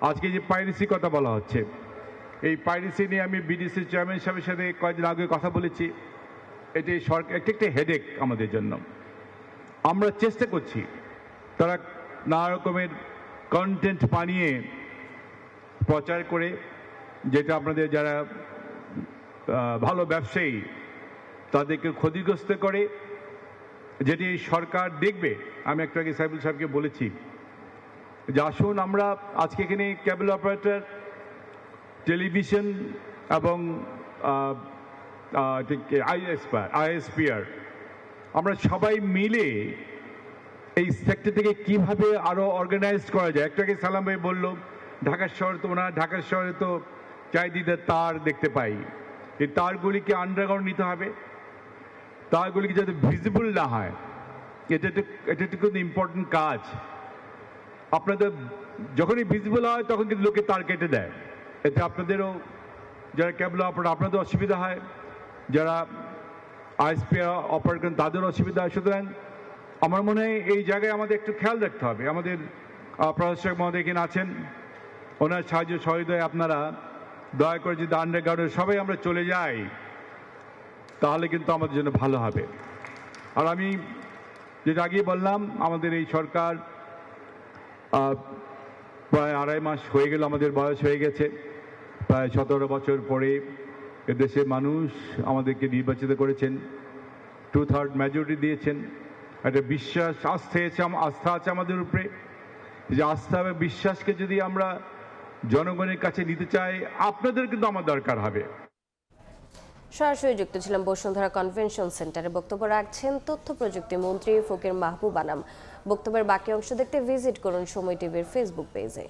আজকে যে পাইরেসি কথা বলা হচ্ছে, এই পাইরেসি নিয়ে আমি বিডিসি চেয়ারম্যান সাহেবের সাথে কয়েকদিন আগে কথা বলেছি। এটি সরকার একটা হেডেক আমাদের জন্য। আমরা চেষ্টা করছি তারা নানা রকমের কন্টেন্ট বানিয়ে প্রচার করে, যেটা আপনাদের যারা ভালো ব্যবসায়ী তাদেরকে ক্ষতিগ্রস্ত করে, যেটি সরকার দেখবে। আমি একটু আগে সাইবুল সাহেবকে বলেছি যে আসুন আমরা আজকে এখানে কেবল অপারেটর, টেলিভিশন এবং আইএসপিআর আমরা সবাই মিলে এই সেক্টর থেকে কিভাবে আরো অর্গানাইজড করা যায়। একটু আগে সালাম ভাই বলল ঢাকার শহরে তো চারিদিকের তার দেখতে পাই, এই তারগুলিকে আন্ডারগ্রাউন্ড নিতে হবে, তারগুলিকে যাতে ভিজিবল না হয়। এটা একটু ইম্পর্টেন্ট কাজ। আপনাদের যখনই ভিজিবল হয় তখন কিন্তু লোকে তার কেটে দেয়, এতে আপনাদেরও যারা কেবল অপারেটর আপনাদের অসুবিধা হয়, যারা আইএসপিআর অপারেট করেন তাদের অসুবিধা হয়। সুতরাং আমার মনে হয় এই জায়গায় আমাদের একটু খেয়াল রাখতে হবে। আমাদের প্রশাসক মহোদয় এখানে আছেন, ওনার সাহায্য সহযোগিতায় আপনারা দয়া করে যদি আন্ডারগ্রাউন্ডে সবাই আমরা চলে যাই, তাহলে কিন্তু আমাদের জন্য ভালো হবে। আর আমি যেটা আগে বললাম, আমাদের এই সরকার প্রায় 2.5 মাস হয়ে গেল, আমাদের বয়স হয়ে গেছে। প্রায় 17 বছর পরে এদেশের মানুষ আমাদেরকে নির্বাচিত করেছেন, 2/3 মেজরিটি দিয়েছেন। একটা বিশ্বাস, আস্থা আছে আমাদের উপরে। যে আস্থা এবং বিশ্বাসকে যদি আমরা জনগণের কাছে নিতে চাই, আপনাদের কিন্তু আমার দরকার হবে। সরাসরি যুক্ত ছিলাম বসুন্ধরা কনভেনশন সেন্টারে। বক্তব্য রাখছেন তথ্য প্রযুক্তি মন্ত্রী ফকির মাহবুব আলম। বক্তব্যের বাকি অংশ দেখতে ভিজিট করুন সময় টিভির ফেসবুক পেজে।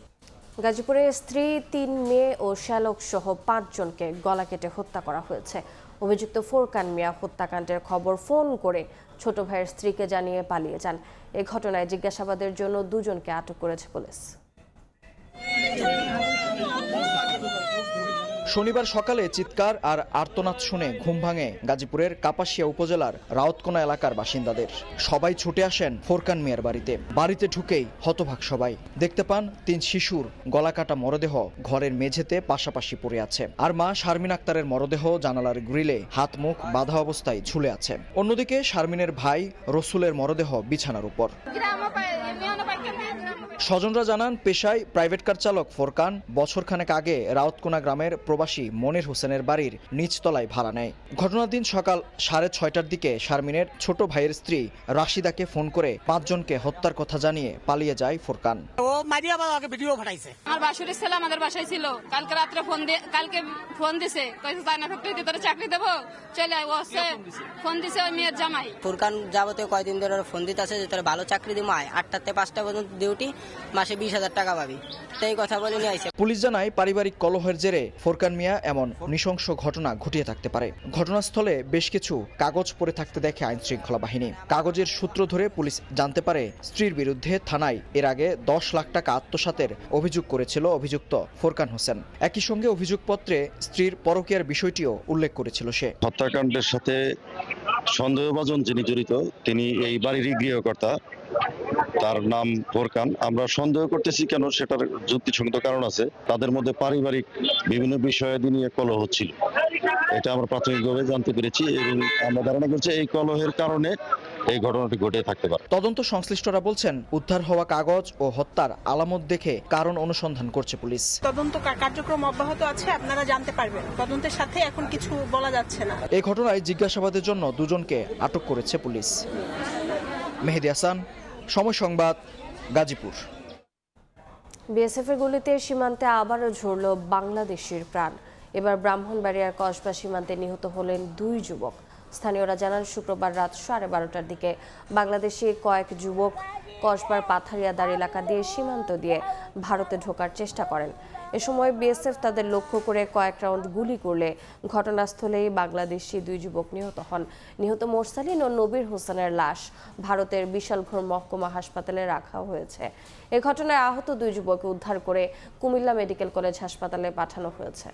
গাজীপুরে স্ত্রী, 3 মেয়ে ও শ্যালক সহ 5 জনকে গলা কেটে হত্যা করা হয়েছে। অভিযুক্ত ফোরকান মিয়া হত্যাকাণ্ডের খবর ফোন করে ছোট ভাইয়ের স্ত্রীকে জানিয়ে পালিয়ে যান। এই ঘটনায় জিজ্ঞাসাবাদের জন্য 2 জনকে আটক করেছে পুলিশ। শনিবার সকালে চিৎকার আর আর্তনাদ শুনে ঘুম ভাঙে গাজীপুরের কাপাসিয়া উপজেলার রাউতকোনা এলাকার বাসিন্দাদের। সবাই ছুটে আসেন ফোরকান মিয়ার বাড়িতে। বাড়িতে ঢুকেই হতবাক সবাই। দেখতে পান 3 শিশুর গলাকাটা মরদেহ ঘরের মেঝেতে পাশাপাশি পড়ে আছে, আর মা শারমিন আক্তারের মরদেহ জানালার গ্রিলে হাত মুখ বাঁধা অবস্থায় ঝুলে আছে। অন্যদিকে শারমিনের ভাই রসুলের মরদেহ বিছানার উপর। স্বজনরা জানান, পেশায় প্রাইভেট কার চালক ফোরকান বছরখানেক আগে রাউতকোনা গ্রামের প্রবাসী মনির হোসেনের বাড়ির নিচতলায় ভাড়া নেয়। ঘটনার দিন সকাল 6:30টার দিকে শারমিনের ছোট ভাইয়ের স্ত্রী রাশিদাকে ফোন করে 5 জনকে হত্যার কথা জানিয়ে পালিয়ে যায় ফোরকান। ও মারিয়া বাবাকে ভিডিও পাঠাইছে। আমার বাসুরের ছেলে আমাদের বাসায় ছিল, কালকে রাত্রে ফোন দিছে, কইছে চায়না ফ্যাক্টরিতে তোরে চাকরি দেব, চলে আয়। ও ফোন দিছে ওই মেয়ের জামাই। ফোরকান যাবতীয় কয়দিন ধরে ফোন দিতেছে যে তোর ভালো চাকরি দিমু, আয় 8টা থেকে 5টা পর্যন্ত ডিউটি, মাসে 20,000 টাকা পাবি। তাই কথা বলে নিয়ে আইছে। পুলিশ জানায়, পারিবারিক কলহের জেরে ফোরকান মিয়া এমন নৃশংস ঘটনা ঘটিয়ে থাকতে পারে। ঘটনাস্থলে বেশ কিছু কাগজ পড়ে থাকতে দেখে আইন শৃঙ্খলা বাহিনী। কাগজের সূত্র ধরে পুলিশ জানতে পারে, স্ত্রীর বিরুদ্ধে থানায় এর আগে 10 লাখ টাকা আত্মসাতের অভিযোগ করেছিল অভিযুক্ত ফোরকান হোসেন। একই সঙ্গে অভিযোগপত্রে স্ত্রীর পরকীয়ার বিষয়টিও উল্লেখ করেছিল সে। হত্যাকাণ্ডের সাথে সন্দেহভাজন যিনি জড়িত, তিনি এই বাড়িরই গৃহকর্তা, তার নাম ফোরকান। আমরা সন্দেহ করতেছি কেন, সেটার যুক্তিসঙ্গত কারণ আছে। তাদের মধ্যে পারিবারিক বিভিন্ন বিষয়াদি নিয়ে কলহ হচ্ছিল, এটা আমরা প্রাথমিকভাবে জানতে পেরেছি এবং আমরা ধারণা করছি এই কলহের কারণে এই ঘটনাটি ঘটে থাকতে পারে। তদন্ত সংশ্লিষ্টরা বলছেন, উদ্ধার হওয়া কাগজ ও হত্যার আলামত দেখে কারণ অনুসন্ধান করছে পুলিশ। তদন্ত কার্যক্রম অব্যাহত আছে, আপনারা জানতে পারবেন। তদন্তের সাথে এখন কিছু বলা যাচ্ছে না। এই ঘটনায় জিজ্ঞাসাবাদের জন্য 2 জনকে আটক করেছে পুলিশ। মেহেদী হাসান, সময় সংবাদ, গাজীপুর। বিএসএফের গুলিতে সীমান্তে আবারও ঝরল বাংলাদেশের প্রাণ। এবার ব্রাহ্মণবাড়িয়ার কসবা সীমান্তে নিহত হলেন 2 যুবক। স্থানীয়রা জানান, শুক্রবার রাত 12:30টার দিকে বাংলাদেশি কয়েক যুবক কসবার পাথারিয়াদার এলাকা দিয়ে সীমান্ত দিয়ে ভারতে ঢোকার চেষ্টা করেন। এ সময় বিএসএফ তাদের লক্ষ্য করে কয়েক রাউন্ড গুলি করলে ঘটনাস্থলেই বাংলাদেশি 2 যুবক নিহত হন। নিহত মোরসালিন ও নবীর হোসেনের লাশ ভারতের বিশালগড় মহকুমা হাসপাতালে রাখা হয়েছে। এ ঘটনায় আহত 2 যুবককে উদ্ধার করে কুমিল্লা মেডিকেল কলেজ হাসপাতালে পাঠানো হয়েছে।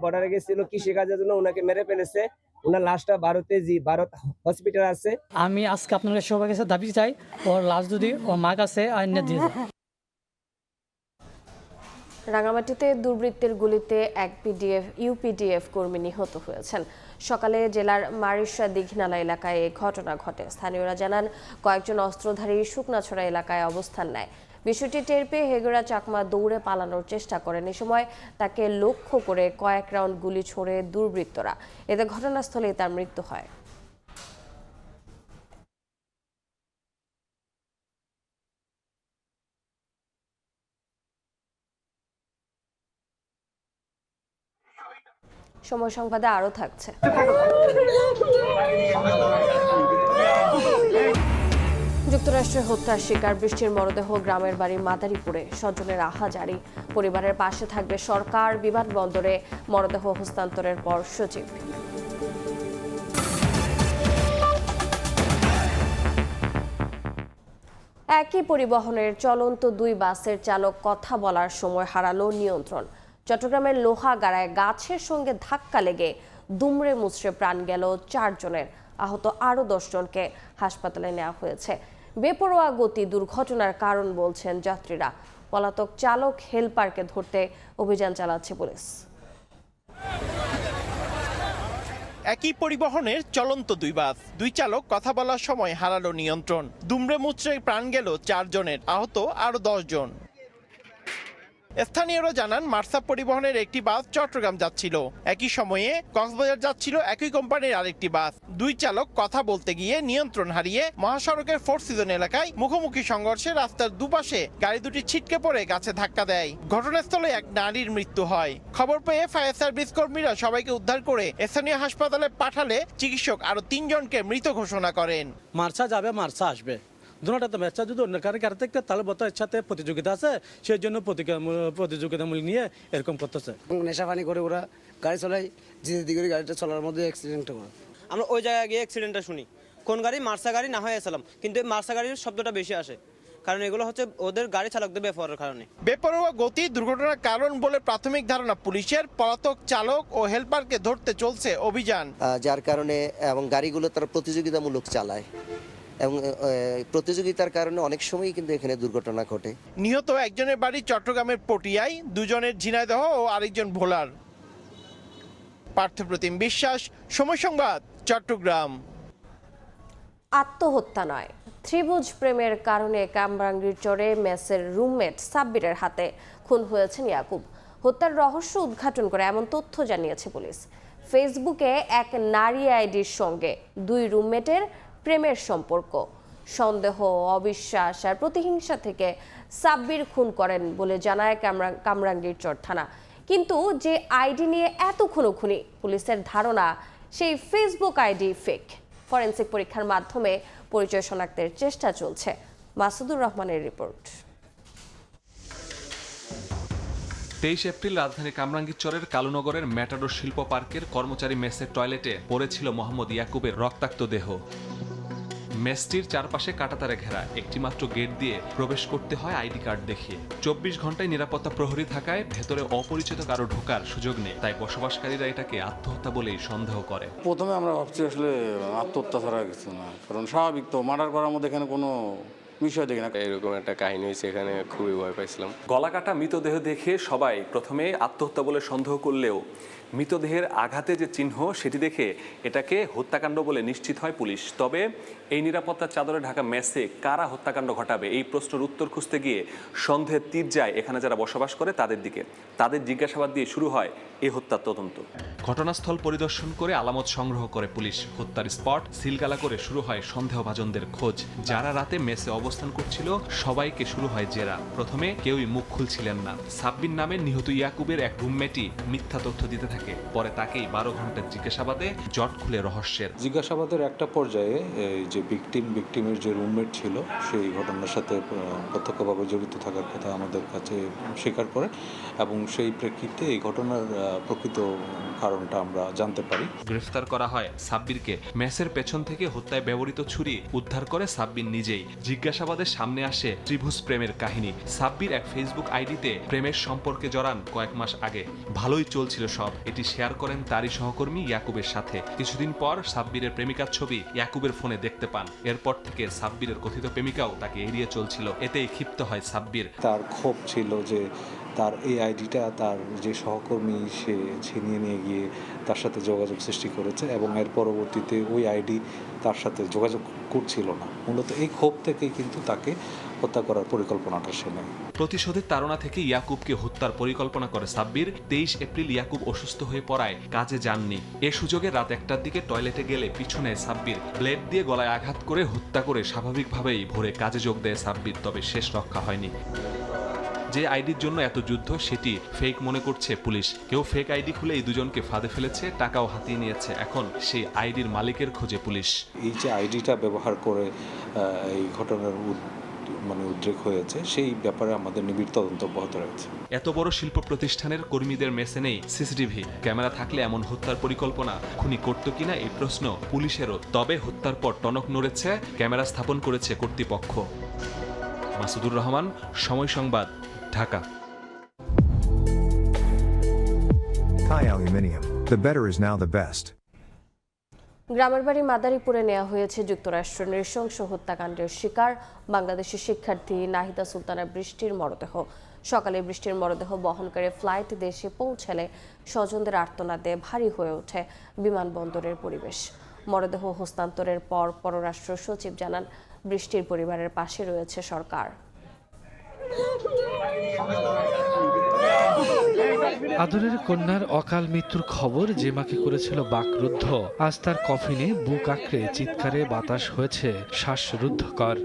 বর্ডারে গেছিল কৃষিকাজের জন্য, ওনাকে মেরে ফেলেছে। ওনার লাশটা ভারত হসপিটাল আছে। আমি আজকে আপনাদের সবার কাছে দাবি চাই, ওর লাশ যদি ওর মা কাছে আইনে দিয়ে যায়। রাঙামাটিতে দুর্বৃত্তের গুলিতে এক ইউপিডিএফ কর্মী নিহত হয়েছেন। সকালে জেলার মারিশা দিঘনালা এলাকায় এই ঘটনা ঘটে। স্থানীয়রা জানান, কয়েকজন অস্ত্রধারী শুকনাছড়া এলাকায় অবস্থান নেয়। বিষয়টি টের পেয়ে হেগুড়া চাকমা দৌড়ে পালানোর চেষ্টা করেন। এ সময় তাকে লক্ষ্য করে কয়েক রাউন্ড গুলি ছোড়ে দুর্বৃত্তরা। এতে ঘটনাস্থলেই তার মৃত্যু হয়। সময় সংবাদে আরও থাকছে। যুক্তরাষ্ট্রের হত্যার শিকার বৃষ্টির মরদেহ গ্রামের বাড়ি মাদারীপুরে। স্বজনের আহাজারি। পরিবারের পাশে থাকবে সরকার। বিমানবন্দরে মরদেহ হস্তান্তরের পর সচিব। একই পরিবহনের চলন্ত 2 বাসের চালক কথা বলার সময় হারালো নিয়ন্ত্রণ। চট্টগ্রামের লোহাগাড়ায় গাছের সঙ্গে ধাক্কা লেগে দুমড়ে মুচড়ে প্রাণ গেল 4 জনের। আহত আরও 10 জনকে হাসপাতালে নেওয়া হয়েছে। বেপরোয়া গতি দুর্ঘটনার কারণ বলছেন যাত্রীরা। পলাতক চালক হেলপারকে ধরতে অভিযান চালাচ্ছে পুলিশ। একই পরিবহনের চলন্ত 2 বাস, 2 চালক কথা বলার সময় হারালো নিয়ন্ত্রণ। দুমড়ে মুচড়ে প্রাণ গেল 4 জনের, আহত আরও 10 জন। স্থানীয়রা জানান, মার্সা পরিবহনের একটি বাস চট্টগ্রাম যাচ্ছিল। একই সময়ে কক্সবাজার যাচ্ছিল একই কোম্পানির আরেকটি বাস। 2 চালক কথা বলতে গিয়ে নিয়ন্ত্রণ হারিয়ে মহাসড়কের 4 সিজন এলাকায় মুখোমুখি সংঘর্ষে রাস্তার দুপাশে গাড়ি দুটি ছিটকে পড়ে গাছে ধাক্কা দেয়। ঘটনাস্থলে এক নারীর মৃত্যু হয়। খবর পেয়ে ফায়ার সার্ভিস কর্মীরা সবাইকে উদ্ধার করে স্থানীয় হাসপাতালে পাঠালে চিকিৎসক আরো 3 জনকে মৃত ঘোষণা করেন। মার্সা যাবে, মার্সা আসবে, দুটোটা তো ম্যাচটা যদি অন্য কারো থাকতে তাহলে বর্তমানে সাথে প্রতিযোগিতা আছে, সেই জন্য প্রতিযোগিতামূলক নিয়ে এরকম করতেছে। নেশা পানি করে ওরা গাড়ি চলাই, ধীরে ধীরে গাড়িটা চলার মধ্যে অ্যাক্সিডেন্ট হয়। আমরা ওই জায়গায় গিয়ে অ্যাক্সিডেন্টটা শুনি, কোন গাড়ি মার্সা গাড়ি না হয় এসালাম, কিন্তু মার্সা গাড়ির শব্দটা বেশি আসে, কারণ এগুলো হচ্ছে ওদের গাড়ি চালকদের বেপরোয়ার কারণে। বেপরোয়া গতি দুর্ঘটনার কারণ বলে প্রাথমিক ধারণা পুলিশের। পলাতক চালক ও হেলপারকে ধরতে চলছে অভিযান, যার কারণে এবং গাড়িগুলো তারা প্রতিযোগিতামূলক চালায় এবং প্রতিযোগিতার কারণে অনেক সময়ই কিন্তু এখানে দুর্ঘটনা ঘটে। নিহত একজনের বাড়ি চট্টগ্রামের পটিয়ায়, দুজনের ঝিনাইদহ ও আরেকজন ভোলার। পার্থপ্রতিম বিশ্বাস, সময় সংবাদ, চট্টগ্রাম। আত্মহত্যা নয়, ত্রিভুজ প্রেমের কারণে কামরাঙ্গীরচরে মেসের রুমমেট সাব্বিরের হাতে খুন হয়েছেন ইয়াকুব। হত্যার রহস্য উদ্ঘাটন করে এমন তথ্য জানিয়েছে পুলিশ। ফেসবুকে এক নারী আইডির সঙ্গে দুই রুমমেটের প্রেমের সম্পর্ক, সন্দেহ, অবিশ্বাস আর প্রতিহিংসা থেকে সাব্বির খুন করেন বলে জানায় কামরাঙ্গীরচর থানা। কিন্তু যে আইডি নিয়ে এত খুনোখুনি, পুলিশের ধারণা সেই ফেসবুক আইডি ফেক। ফরেনসিক পরীক্ষার মাধ্যমে পরিচয় শনাক্তের চেষ্টা চলছে। মাসুদুর রহমানের রিপোর্ট। 23 এপ্রিল রাজধানী কামরাঙ্গীরচরের কালুনগরের ম্যাটাডোর শিল্প পার্কের কর্মচারী মেসের টয়লেটে পড়েছিল মোহাম্মদ ইয়াকুবের রক্তাক্ত দেহ। মেসটির চারপাশে কাঁটাতারে ঘেরা, একটি মাত্র গেট দিয়ে প্রবেশ করতে হয় আইডি কার্ড দেখিয়ে। 24 ঘন্টায় নিরাপত্তা প্রহরী থাকায় ভেতরে অপরিচিত কারো ঢোকার সুযোগ নেই, তাই বসবাসকারীরা এটাকে আত্মহত্যা বলেই সন্দেহ করে। প্রথমে আমরা ভাবছি আসলে আত্মহত্যা ছাড়া কিছু না, কারণ স্বাভাবিক তো মার্ডার করার মধ্যে এখানে কোনো বিষয় দেখি না। এরকম একটা কাহিনী হয়েছে, এখানে খুবই ভয় পাইছিলাম। গলাকাটা মৃতদেহ দেখে সবাই প্রথমে আত্মহত্যা বলে সন্দেহ করলেও মৃতদেহের আঘাতে যে চিহ্ন সেটি দেখে এটাকে হত্যাকাণ্ড বলে নিশ্চিত হয় পুলিশ। তবে এই নিরাপত্তার চাদরে ঢাকা মেসে কারা হত্যাকাণ্ড ঘটাবে এই প্রশ্নের উত্তর খুঁজতে গিয়ে সন্দেহের তীর যায় এখানে যারা বসবাস করে তাদের দিকে। তাদের জিজ্ঞাসাবাদ দিয়ে শুরু হয় এই হত্যার তদন্ত। ঘটনাস্থল পরিদর্শন করে আলামত সংগ্রহ করে পুলিশ। হত্যার স্পট সিলগালা করে শুরু হয় সন্দেহভাজনদের খোঁজ। যারা রাতে মেসে অবস্থান করছিল সবাইকে শুরু হয় জেরা। প্রথমে কেউই মুখ খুলছিলেন না। সাব্বির নামে নিহত ইয়াকুবের এক রুমমেটই মিথ্যা তথ্য দিতে থাকে। পরে তাকেই 12 ঘন্টার জিজ্ঞাসাবাদে জট খুলে রহস্যের। জিজ্ঞাসাবাদের একটা পর্যায়ে যে ভিকটিমের যে রুমমেট ছিল সেই ঘটনার সাথে প্রত্যক্ষভাবে জড়িত থাকার কথা আমাদের কাছে স্বীকার করে এবং সেই প্রেক্ষিতে এই ঘটনার প্রকৃত কারণটা আমরা জানতে পারি। গ্রেফতার করা হয় সাব্বিরকে। মেসের পেছন থেকে হত্যায় ব্যবহৃত ছুরি উদ্ধার করে সাব্বির নিজেই। জিজ্ঞাসাবাদের সামনে আসে ত্রিভুজ প্রেমের কাহিনী। সাব্বির এক ফেসবুক আইডিতে প্রেমের সম্পর্কে জড়ান কয়েক মাস আগে। ভালোই চলছিল সব। এটি শেয়ার করেন তারই সহকর্মী ইয়াকুবের সাথে। কিছুদিন পর সাব্বিরের প্রেমিকার ছবি ইয়াকুবের ফোনে দেখতে পান। এরপর থেকে সাব্বিরের কথিত প্রেমিকাও তাকে এড়িয়ে চলছিল। এতেই ক্ষিপ্ত হয় সাব্বির। তার ক্ষোভ ছিল যে তার এই আইডিটা তার যে সহকর্মী সে ছিনিয়ে নিয়ে গিয়ে তার সাথে যোগাযোগ সৃষ্টি করেছে এবং এর পরবর্তীতে ওই আইডি তার সাথে যোগাযোগ করছিল না। মূলত এই ক্ষোভ থেকেই কিন্তু তাকে হত্যা করার পরিকল্পনাটা সে নেয়। প্রতিশোধের তাড়না থেকে ইয়াকুবকে হত্যার পরিকল্পনা করে সাব্বির। 23 এপ্রিল ইয়াকুব অসুস্থ হয়ে পড়ায় কাজে যাননি। এ সুযোগে রাত 1টার দিকে টয়লেটে গেলে পিছু নেয় সাব্বির। ব্লেড দিয়ে গলায় আঘাত করে হত্যা করে স্বাভাবিকভাবেই ভোরে কাজে যোগ দেয় সাব্বির। তবে শেষ রক্ষা হয়নি। যে আইডির জন্য এত যুদ্ধ সেটি ফেক মনে করছে পুলিশ। কেউ ফেক আইডি খুলে এই দুজনকে ফাঁদে ফেলেছে, টাকাও হাতিয়ে নিয়েছে। এখন সেই আইডির মালিকের খোঁজে পুলিশ। এই যে আইডিটা ব্যবহার করে এই ঘটনার উদ্রেক হয়েছে সেই ব্যাপারে আমাদের নিবিড় তদন্ত অব্যাহত রয়েছে। এত বড় শিল্প প্রতিষ্ঠানের কর্মীদের মেসে নেই সিসিটিভি ক্যামেরা। থাকলে এমন হত্যার পরিকল্পনা খুনি করত কিনা এই প্রশ্ন পুলিশেরও। তবে হত্যার পর টনক নড়েছে, ক্যামেরা স্থাপন করেছে কর্তৃপক্ষ। মাসুদুর রহমান, সময় সংবাদ, Dhaka. Thai Aluminium. The better is now the best. গ্রামের বাড়ি মাদারীপুরে নেওয়া হয়েছে যুক্তরাষ্ট্র নৃশংস হত্যাকাণ্ডের শিকার বাংলাদেশের শিক্ষার্থী নাহিদা সুলতানা বৃষ্টির মরদেহ। সকালে বৃষ্টির মরদেহ বহনকারী ফ্লাইট দেশে পৌঁছালে স্বজনদের আর্তনাদে ভারী হয়ে ওঠে বিমানবন্দরের পরিবেশ। মরদেহ হস্তান্তরের পর পররাষ্ট্র সচিব জানান, বৃষ্টির পরিবারের পাশে রয়েছে সরকার। আদরের কন্যার অকাল মৃত্যুর খবর যে মাকে করেছিল বাকরুদ্ধ, আজ তার কফিনে বুক আঁকড়ে চিৎকারে বাতাস হয়েছে শ্বাসরুদ্ধকর।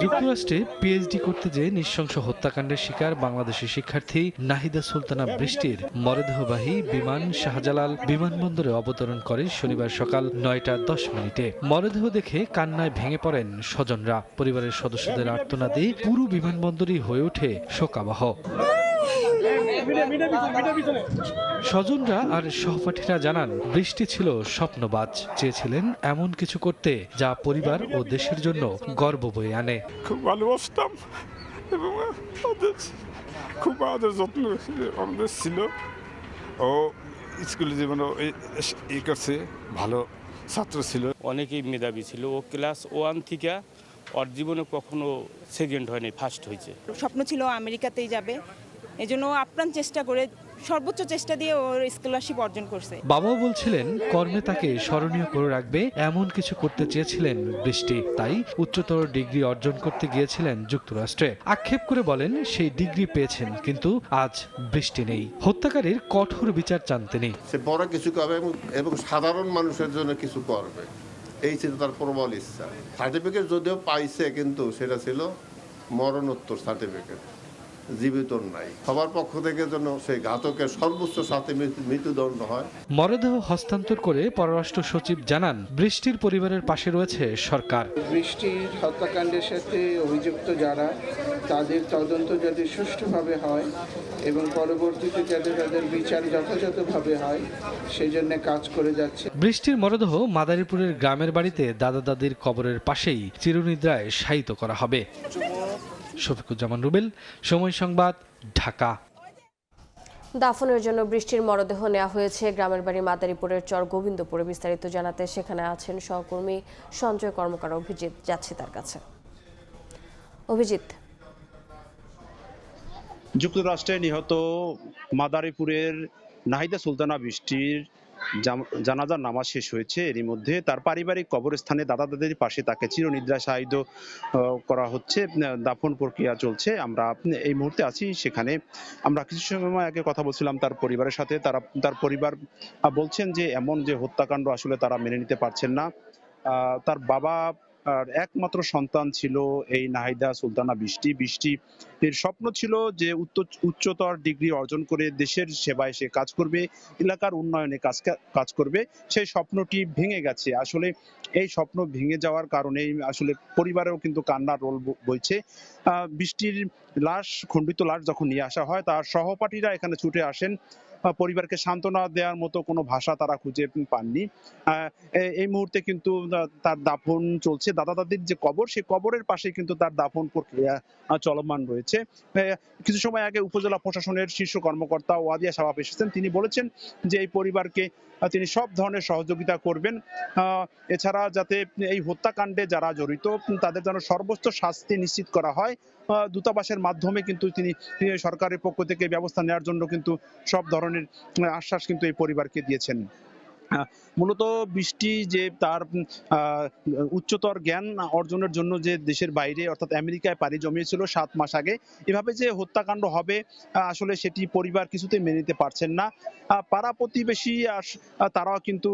যুক্তরাষ্ট্রে পিএইচডি করতে যেয়ে নৃশংস হত্যাকাণ্ডের শিকার বাংলাদেশের শিক্ষার্থী নাহিদা সুলতানা বৃষ্টির মরদেহবাহী বিমান শাহজালাল বিমানবন্দরে অবতরণ করে শনিবার সকাল 9টা 10 মরদেহ দেখে কান্নায় ভেঙে পড়েন স্বজনরা। পরিবারের সদস্যদের আর্তনাদে পুরো বিমানবন্দরই হয়ে ওঠে শোকাবহ। স্বজনরা আর সহপাঠীরা জানান বৃষ্টি ছিল স্বপ্নবাজ, চেয়েছিলেন এমন কিছু করতে যা পরিবার ও দেশের জন্য গর্ব বয়ে আনে। খুব ভালোবাসতাম এবং খুব আদর যত্ন আমাদের ছিল। ও স্কুলে জীবনে এই করছে, ভালো ছাত্র ছিল, অনেকেই মেধাবী ছিল। ও ক্লাস 1 থেকে ওর জীবনে কখনো সেকেন্ড হয়নি, ফার্স্ট হয়েছে। স্বপ্ন ছিল আমেরিকাতেই যাবে, এজন্য আপ্রাণ চেষ্টা করে সর্বোচ্চ চেষ্টা দিয়ে ওর স্কলারশিপ অর্জন করছে। বাবাও বলছিলেন কর্মে তাকে স্মরণীয় করে রাখবে এমন কিছু করতে চেয়েছিলেন বৃষ্টি, তাই উচ্চতর ডিগ্রি অর্জন করতে গিয়েছিলেন যুক্তরাষ্ট্রে। আক্ষেপ করে বলেন সেই ডিগ্রি পেয়েছেন, কিন্তু আজ বৃষ্টি নেই। হত্যাকারীর কঠোর বিচার চান তিনি। সে বড় কিছু করবে এবং সাধারণ মানুষের জন্য কিছু করবে, এই ছিল তার প্রবল ইচ্ছা। সার্টিফিকেট যদিও পাইছে, কিন্তু সেটা ছিল মরণোত্তর সার্টিফিকেট, জীবিত নাই। সবার পক্ষ থেকে যেন সেই ঘাতকের সর্বোচ্চ সাথে মৃত্যুদণ্ড হয়। মরদেহ হস্তান্তর করে পররাষ্ট্র সচিব জানান বৃষ্টির পরিবারের পাশে রয়েছে সরকার। বৃষ্টির হত্যাকাণ্ডের সাথে অভিযুক্ত যারা, তাদের তদন্ত যাতে সুষ্ঠুভাবে হয় এবং পরবর্তীতে যাতে তাদের বিচার যথাযথভাবে হয় সেই জন্য কাজ করে যাচ্ছে। বৃষ্টির মরদেহ মাদারীপুরের গ্রামের বাড়িতে দাদা দাদির কবরের পাশেই চিরনিদ্রায় শায়িত করা হবে। শফিকুজ্জামান রুবেল, সময় সংবাদ, ঢাকা। দাফনের জন্য বৃষ্টির মরদেহ নেওয়া হয়েছে গ্রামের বাড়ি মাদারীপুরের চর গোবিন্দপুরে। বিস্তারিত জানাতে সেখানে আছেন সহকর্মী সঞ্জয় কর্মকার। অভিজিৎ, যাচ্ছে তার কাছে। অভিজিৎ, যুক্তরাষ্ট্রে নিহত মাদারীপুরের নাহিদা সুলতানা বৃষ্টির জানাজার নামাজ শেষ হয়েছে। এরই মধ্যে তার পারিবারিক কবরস্থানে দাদা দাদির পাশে তাকে চিরনিদ্রায় শায়িত করা হচ্ছে, দাফন প্রক্রিয়া চলছে। আমরা এই মুহূর্তে আছি সেখানে। আমরা কিছু সময় আগে কথা বলছিলাম তার পরিবারের সাথে। তার পরিবার বলছেন যে এমন যে হত্যাকাণ্ড আসলে তারা মেনে নিতে পারছেন না। তার বাবা আর একমাত্র সন্তান ছিল এই নাহিদা সুলতানা বৃষ্টির স্বপ্ন ছিল যে উচ্চতর ডিগ্রি অর্জন করে দেশের সেবায় সে কাজ করবে, এলাকার উন্নয়নে কাজ করবে। সেই স্বপ্নটি ভেঙে গেছে। আসলে এই স্বপ্ন ভেঙে যাওয়ার কারণেই আসলে পরিবারেও কিন্তু কান্নার রোল বইছে। বৃষ্টির লাশ, খণ্ডিত লাশ যখন নিয়ে আসা হয়, তার সহপাঠীরা এখানে ছুটে আসেন। পরিবারকে সান্ত্বনা দেওয়ার মতো কোনো ভাষা তারা খুঁজে পাননি। এই মুহূর্তে কিন্তু তার দাফন চলছে। দাদা দাদির যে কবর, সেই কবরের পাশে কিন্তু তার দাফন প্রক্রিয়া চলমান রয়েছে। কিছু সময় আগে উপজেলা প্রশাসনের শীর্ষ কর্মকর্তা ওয়াদিয়া সাবাব এসেছেন। তিনি বলেছেন যে এই পরিবারকে তিনি সব ধরনের সহযোগিতা করবেন। এছাড়া যাতে এই হত্যাকাণ্ডে যারা জড়িত তাদের যেন সর্বোচ্চ শাস্তি নিশ্চিত করা হয়। দূতাবাসের মাধ্যমে কিন্তু তিনি সরকারের পক্ষ থেকে ব্যবস্থা নেওয়ার জন্য কিন্তু সব ধরনের আশ্বাস কিন্তু এই পরিবারকে দিয়েছেন। মূলত বৃষ্টি যে তার উচ্চতর জ্ঞান অর্জনের জন্য যে দেশের বাইরে অর্থাৎ আমেরিকায় পাড়ি জমিয়েছিল 7 মাস আগে, এভাবে যে হত্যাকাণ্ড হবে আসলে সেটি পরিবার কিছুতেই মেনে নিতে পারছেন না। পাড়া প্রতিবেশী তারাও কিন্তু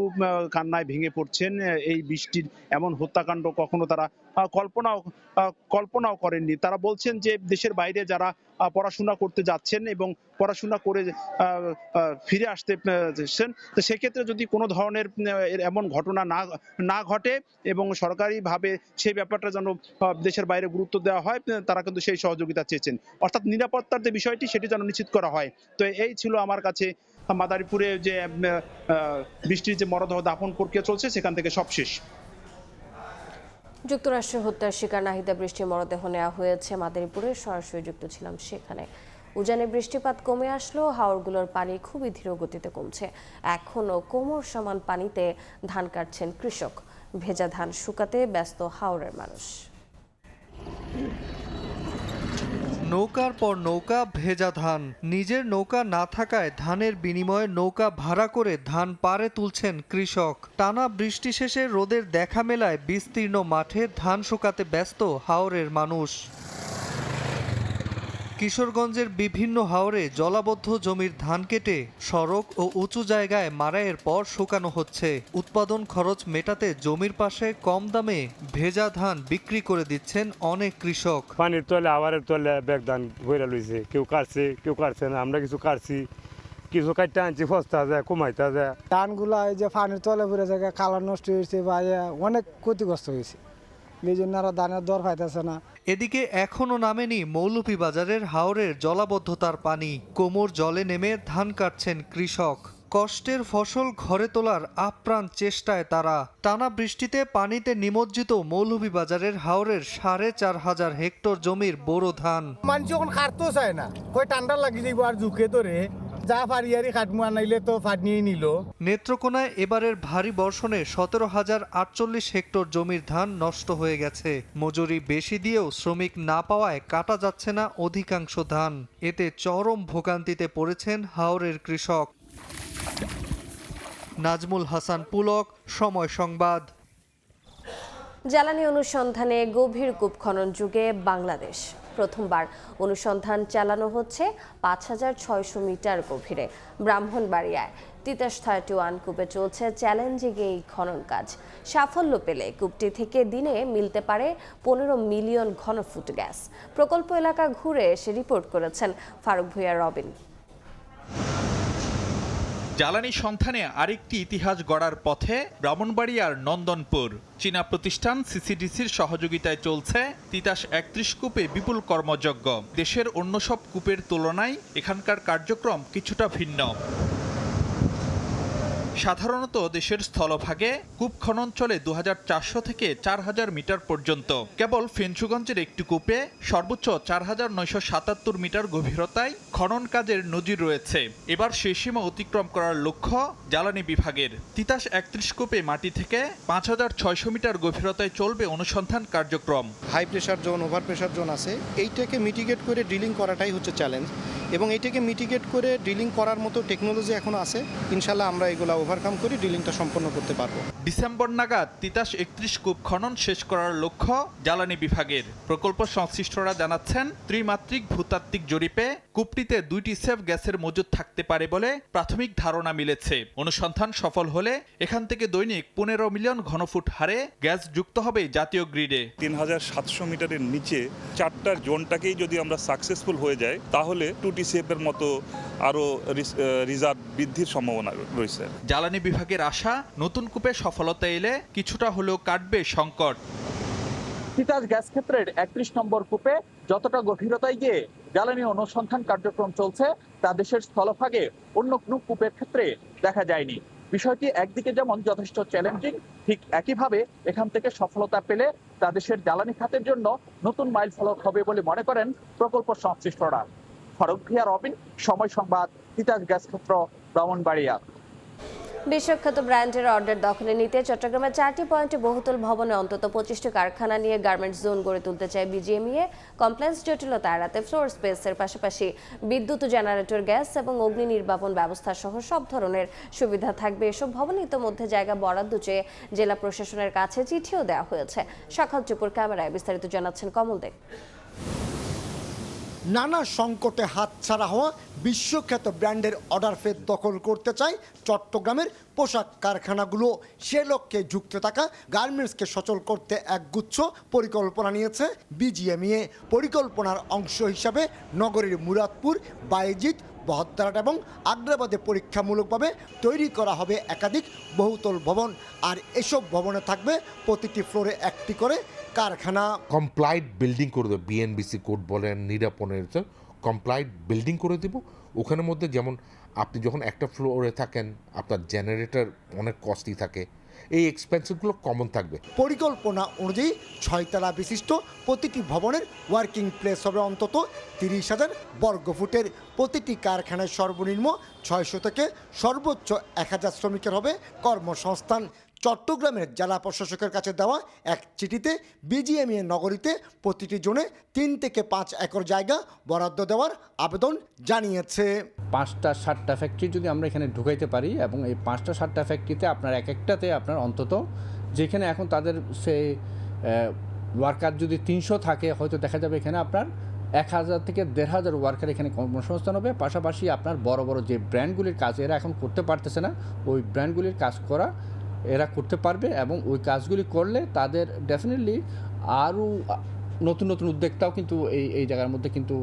কান্নায় ভেঙে পড়ছেন। এই বৃষ্টির এমন হত্যাকাণ্ড কখনো তারা কল্পনাও করেননি। তারা বলছেন যে দেশের বাইরে যারা পড়াশোনা করতে যাচ্ছেন এবং পড়াশোনা করে ফিরে আসতেছেন, তো সেক্ষেত্রে যদি কোনো ধরনের এমন ঘটনা না ঘটে এবং সরকারিভাবে সেই ব্যাপারটা যেন দেশের বাইরে গুরুত্ব দেওয়া হয়, তারা কিন্তু সেই সহযোগিতা চেয়েছেন। অর্থাৎ নিরাপত্তার যে বিষয়টি সেটি যেন নিশ্চিত করা হয়। তো এই ছিল আমার কাছে মাদারীপুরে যে বৃষ্টির যে মরদেহ দাফন প্রক্রিয়া চলছে সেখান থেকে সব শেষ। যুক্তরাষ্ট্রে হত্যার শিকার নাহিদা বৃষ্টির মরদেহ নেওয়া হয়েছে মাদারীপুরে। সরাসরি যুক্ত ছিলাম সেখানে। উজানে বৃষ্টিপাত কমে আসলেও হাওরগুলোর পানি খুবই ধীর গতিতে কমছে। এখনও কোমর সমান পানিতে ধান কাটছেন কৃষক। ভেজা ধান শুকাতে ব্যস্ত হাওরের মানুষ। নৌকার পর নৌকা ভেজা ধান। নিজের নৌকা না থাকায় ধানের বিনিময়ে নৌকা ভাড়া করে ধান পাড়ে তুলছেন কৃষক। টানা বৃষ্টি শেষে রোদের দেখা মেলায় বিস্তীর্ণ মাঠে ধান শুকাতে ব্যস্ত হাওরের মানুষ। কিশোরগঞ্জের বিভিন্ন হাওরে জলাবদ্ধ জমির ধান কেটে সড়ক ও উঁচু জায়গায় মাড়াইয়ের পর শুকানো হচ্ছে। উৎপাদন খরচ মেটাতে জমির পাশে কম দামে ভেজা ধান বিক্রি করে দিচ্ছেন অনেক কৃষক। পানির তলে আবারের তলে ব্যাগ ধান বইরা লইছে, কেউ কাটছে না, আমরা কিছু কাটছি, কিছু কাটতে আনছি, ফস্তা যায়, কমাইতে যায়। ধানগুলা এই যে পানির তলে পড়ে যায়, কালার নষ্ট হয়েছে বা অনেক ক্ষতিগ্রস্ত হয়েছে। এই জন্য আরো ধানের দর পাইতেছে না। এদিকে এখনো নামেনি মৌলভীবাজারের হাওরের জলাবদ্ধতার পানি। কোমর জলে নেমে ধান কাটছেন কৃষক। কষ্টের ফসল ঘরে তোলার আপ্রাণ চেষ্টায় তারা। টানা বৃষ্টিতে পানিতে নিমজ্জিত মৌলভীবাজারের হাওরের ৪৫০০ হেক্টর জমির বোরো ধান। মানুষ যখন খাটতেও চায় না, কই ঠান্ডা লাগি যাইব আর ঝুঁকে ধরে যা পারিয়ারি খাটমু আনাইলে তো ফাটনিয়ে নিল। নেত্রকোনায় এবারের ভারী বর্ষণে ১৭,০৪৮ হেক্টর জমির ধান নষ্ট হয়ে গেছে। মজুরি বেশি দিয়েও শ্রমিক না পাওয়ায় কাটা যাচ্ছে না অধিকাংশ ধান। এতে চরম ভোগান্তিতে পড়েছেন হাওরের কৃষক। নাজমুল হাসান পুলক, সময় সংবাদ। জ্বালানি অনুসন্ধানে গভীর কূপ খনন যুগে বাংলাদেশ। প্রথমবার অনুসন্ধান চালানো হচ্ছে ৫,৬০০ মিটার গভীরে। ব্রাহ্মণবাড়িয়ায় তিতাস 31 কূপে চলছে চ্যালেঞ্জিং এই খনন কাজ। সাফল্য পেলে কূপটি থেকে দিনে মিলতে পারে ১৫ মিলিয়ন ঘনফুট গ্যাস। প্রকল্প এলাকা ঘুরে এসে রিপোর্ট করেছেন ফারুক ভূঁইয়া রবিন। জ্বালানি সন্ধানে আরেকটি ইতিহাস গড়ার পথে ব্রাহ্মণবাড়িয়ার নন্দনপুর। চীনা প্রতিষ্ঠান সিসিডিসির সহযোগিতায় চলছে তিতাস ৩১ কূপে বিপুল কর্মযজ্ঞ। দেশের অন্য সব কূপের তুলনায় এখানকার কার্যক্রম কিছুটা ভিন্ন। সাধারণত দেশের স্থলভাগে কূপ খনন চলে ২৪০০ থেকে ৪,০০০ মিটার পর্যন্ত। কেবল ফেঞ্চুগঞ্জের একটি কূপে সর্বোচ্চ ৪,৯৭৭ মিটার গভীরতায় খনন কাজের নজির রয়েছে। এবার সেই সীমা অতিক্রম করার লক্ষ্য জ্বালানি বিভাগের। তিতাস ৩১ কূপে মাটি থেকে ৫,৬০০ মিটার গভীরতায় চলবে অনুসন্ধান কার্যক্রম। High pressure zone, over pressure zone আছে, এইটাকে মিটিগেট করে ড্রিলিং করাটাই হচ্ছে চ্যালেঞ্জ, এবং এইটাকে মিটিগেট করে ড্রিলিং করার মতো টেকনোলজি এখন আছে। ইনশাল্লাহ আমরা এগুলো ওভারকাম করে ড্রিলিংটা সম্পন্ন করতে পারবো। ডিসেম্বর নাগাদ তিতাস ৩১ কূপ খনন শেষ করার লক্ষ্য জ্বালানি বিভাগের। প্রকল্প সংশ্লিষ্টরা জানাচ্ছেন, ত্রিমাত্রিক ভূতাত্ত্বিক জরিপে কূপটিতে ২টি সেফ গ্যাসের মজুদ থাকতে পারে বলে প্রাথমিক ধারণা মিলেছে। অনুসন্ধান সফল হলে এখান থেকে দৈনিক ১৫ মিলিয়ন ঘনফুট হারে গ্যাস যুক্ত হবে জাতীয় গ্রিডে। ৩,৭০০ মিটারের নিচে 4টা জোনটাকেই যদি আমরা সাকসেসফুল হয়ে যাই, তাহলে 2TCF এর মতো আরও রিজার্ভ বৃদ্ধির সম্ভাবনা রয়েছে। জ্বালানি বিভাগের আশা, নতুন কূপে সফলতা এলে কিছুটা হলেও কাটবে সংকট। তিতাস গ্যাস ক্ষেত্রের ৩১ নম্বর কূপে যতটা গভীরতায় গিয়ে জ্বালানি অনুসন্ধান কার্যক্রম চলছে, তা দেশের স্থলভাগে অন্য কোনো কূপের ক্ষেত্রে দেখা যায়নি। বিষয়টি একদিকে যেমন যথেষ্ট চ্যালেঞ্জিং, ঠিক একইভাবে এখান থেকে সফলতা পেলে তা দেশের জ্বালানি খাতের জন্য নতুন মাইল ফলক হবে বলে মনে করেন প্রকল্প সংশ্লিষ্টরা। ফারুক ভূঁইয়া রবিন, সময় সংবাদ, তিতাস গ্যাস ক্ষেত্র, ব্রাহ্মণবাড়িয়া। বিশ্বখ্যাত ব্র্যান্ডের অর্ডার দখলে নিতে চট্টগ্রামের 4টি পয়েন্টে বহুতল ভবনে অন্তত 25টি কারখানা নিয়ে গার্মেন্টস জোন গড়ে তুলতে চায় বিজিএমইএ। কমপ্লেক্স জটিলতা এড়াতে ফ্লোর স্পেসের পাশাপাশি বিদ্যুৎ, জেনারেটর, গ্যাস এবং অগ্নি নির্বাপন ব্যবস্থা সহ সব ধরনের সুবিধা থাকবে এসব ভবনে। ইতোমধ্যে জায়গা বরাদ্দ চেয়ে জেলা প্রশাসনের কাছে চিঠিও দেওয়া হয়েছে। সকাল চুপুর ক্যামেরায় বিস্তারিত জানাচ্ছেন কমল দে। নানা সংকটে হাতছাড়া হওয়া বিশ্বখ্যাত ব্র্যান্ডের অর্ডার ফের দখল করতে চায় চট্টগ্রামের পোশাক কারখানাগুলো। সে লক্ষ্যে যুক্ত থাকা গার্মেন্টসকে সচল করতে একগুচ্ছ পরিকল্পনা নিয়েছে বিজিএমইএ। পরিকল্পনার অংশ হিসাবে নগরীর মুরাদপুর, বায়েজিদ, বহদ্দারহাট এবং আগ্রাবাদে পরীক্ষামূলকভাবে তৈরি করা হবে একাধিক বহুতল ভবন। আর এসব ভবনে থাকবে প্রতিটি ফ্লোরে একটি করে কারখানা। কমপ্লাইড বিল্ডিং করে দেবো, বিএনবিসি কোড বলেন, নিরাপনের কমপ্লাইড বিল্ডিং করে দেব। ওখানের মধ্যে যেমন আপনি যখন একটা ফ্লোরে থাকেন, আপনার জেনারেটর অনেক কস্টলি থাকে, এই এক্সপেন্সগুলো কমন থাকবে। পরিকল্পনা অনুযায়ী 6 তলা বিশিষ্ট প্রতিটি ভবনের ওয়ার্কিং প্লেস হবে অন্তত 30,000 বর্গফুটের। প্রতিটি কারখানায় সর্বনিম্ন 600 থেকে সর্বোচ্চ 1000 শ্রমিকের হবে কর্মসংস্থান। চট্টগ্রামের জেলা প্রশাসকের কাছে দেওয়া এক চিঠিতে বিজিএমইএ নগরীতে প্রতিটি জোনে 3 থেকে 5 একর জায়গা বরাদ্দ দেওয়ার আবেদন জানিয়েছে। 5টা 7টা ফ্যাক্টরি যদি আমরা এখানে ঢুকাইতে পারি, এবং এই 5টা 7টা ফ্যাক্টরিতে আপনার এক একটাতে আপনার অন্তত, যেখানে এখন তাদের সে ওয়ার্কার যদি 300 থাকে, হয়তো দেখা যাবে এখানে আপনার 1000 থেকে 1500 ওয়ার্কার এখানে কর্মসংস্থান হবে। পাশাপাশি আপনার বড় বড় যে ব্র্যান্ডগুলির কাজ এরা এখন করতে পারতেছে না, ওই ব্র্যান্ডগুলির কাজ করা এরা করতে পারবে, এবং ওই কাজগুলি করলে তাদের ডেফিনেটলি আরও নতুন নতুন উদ্যোক্তাও কিন্তু এই জায়গার মধ্যে কিন্তু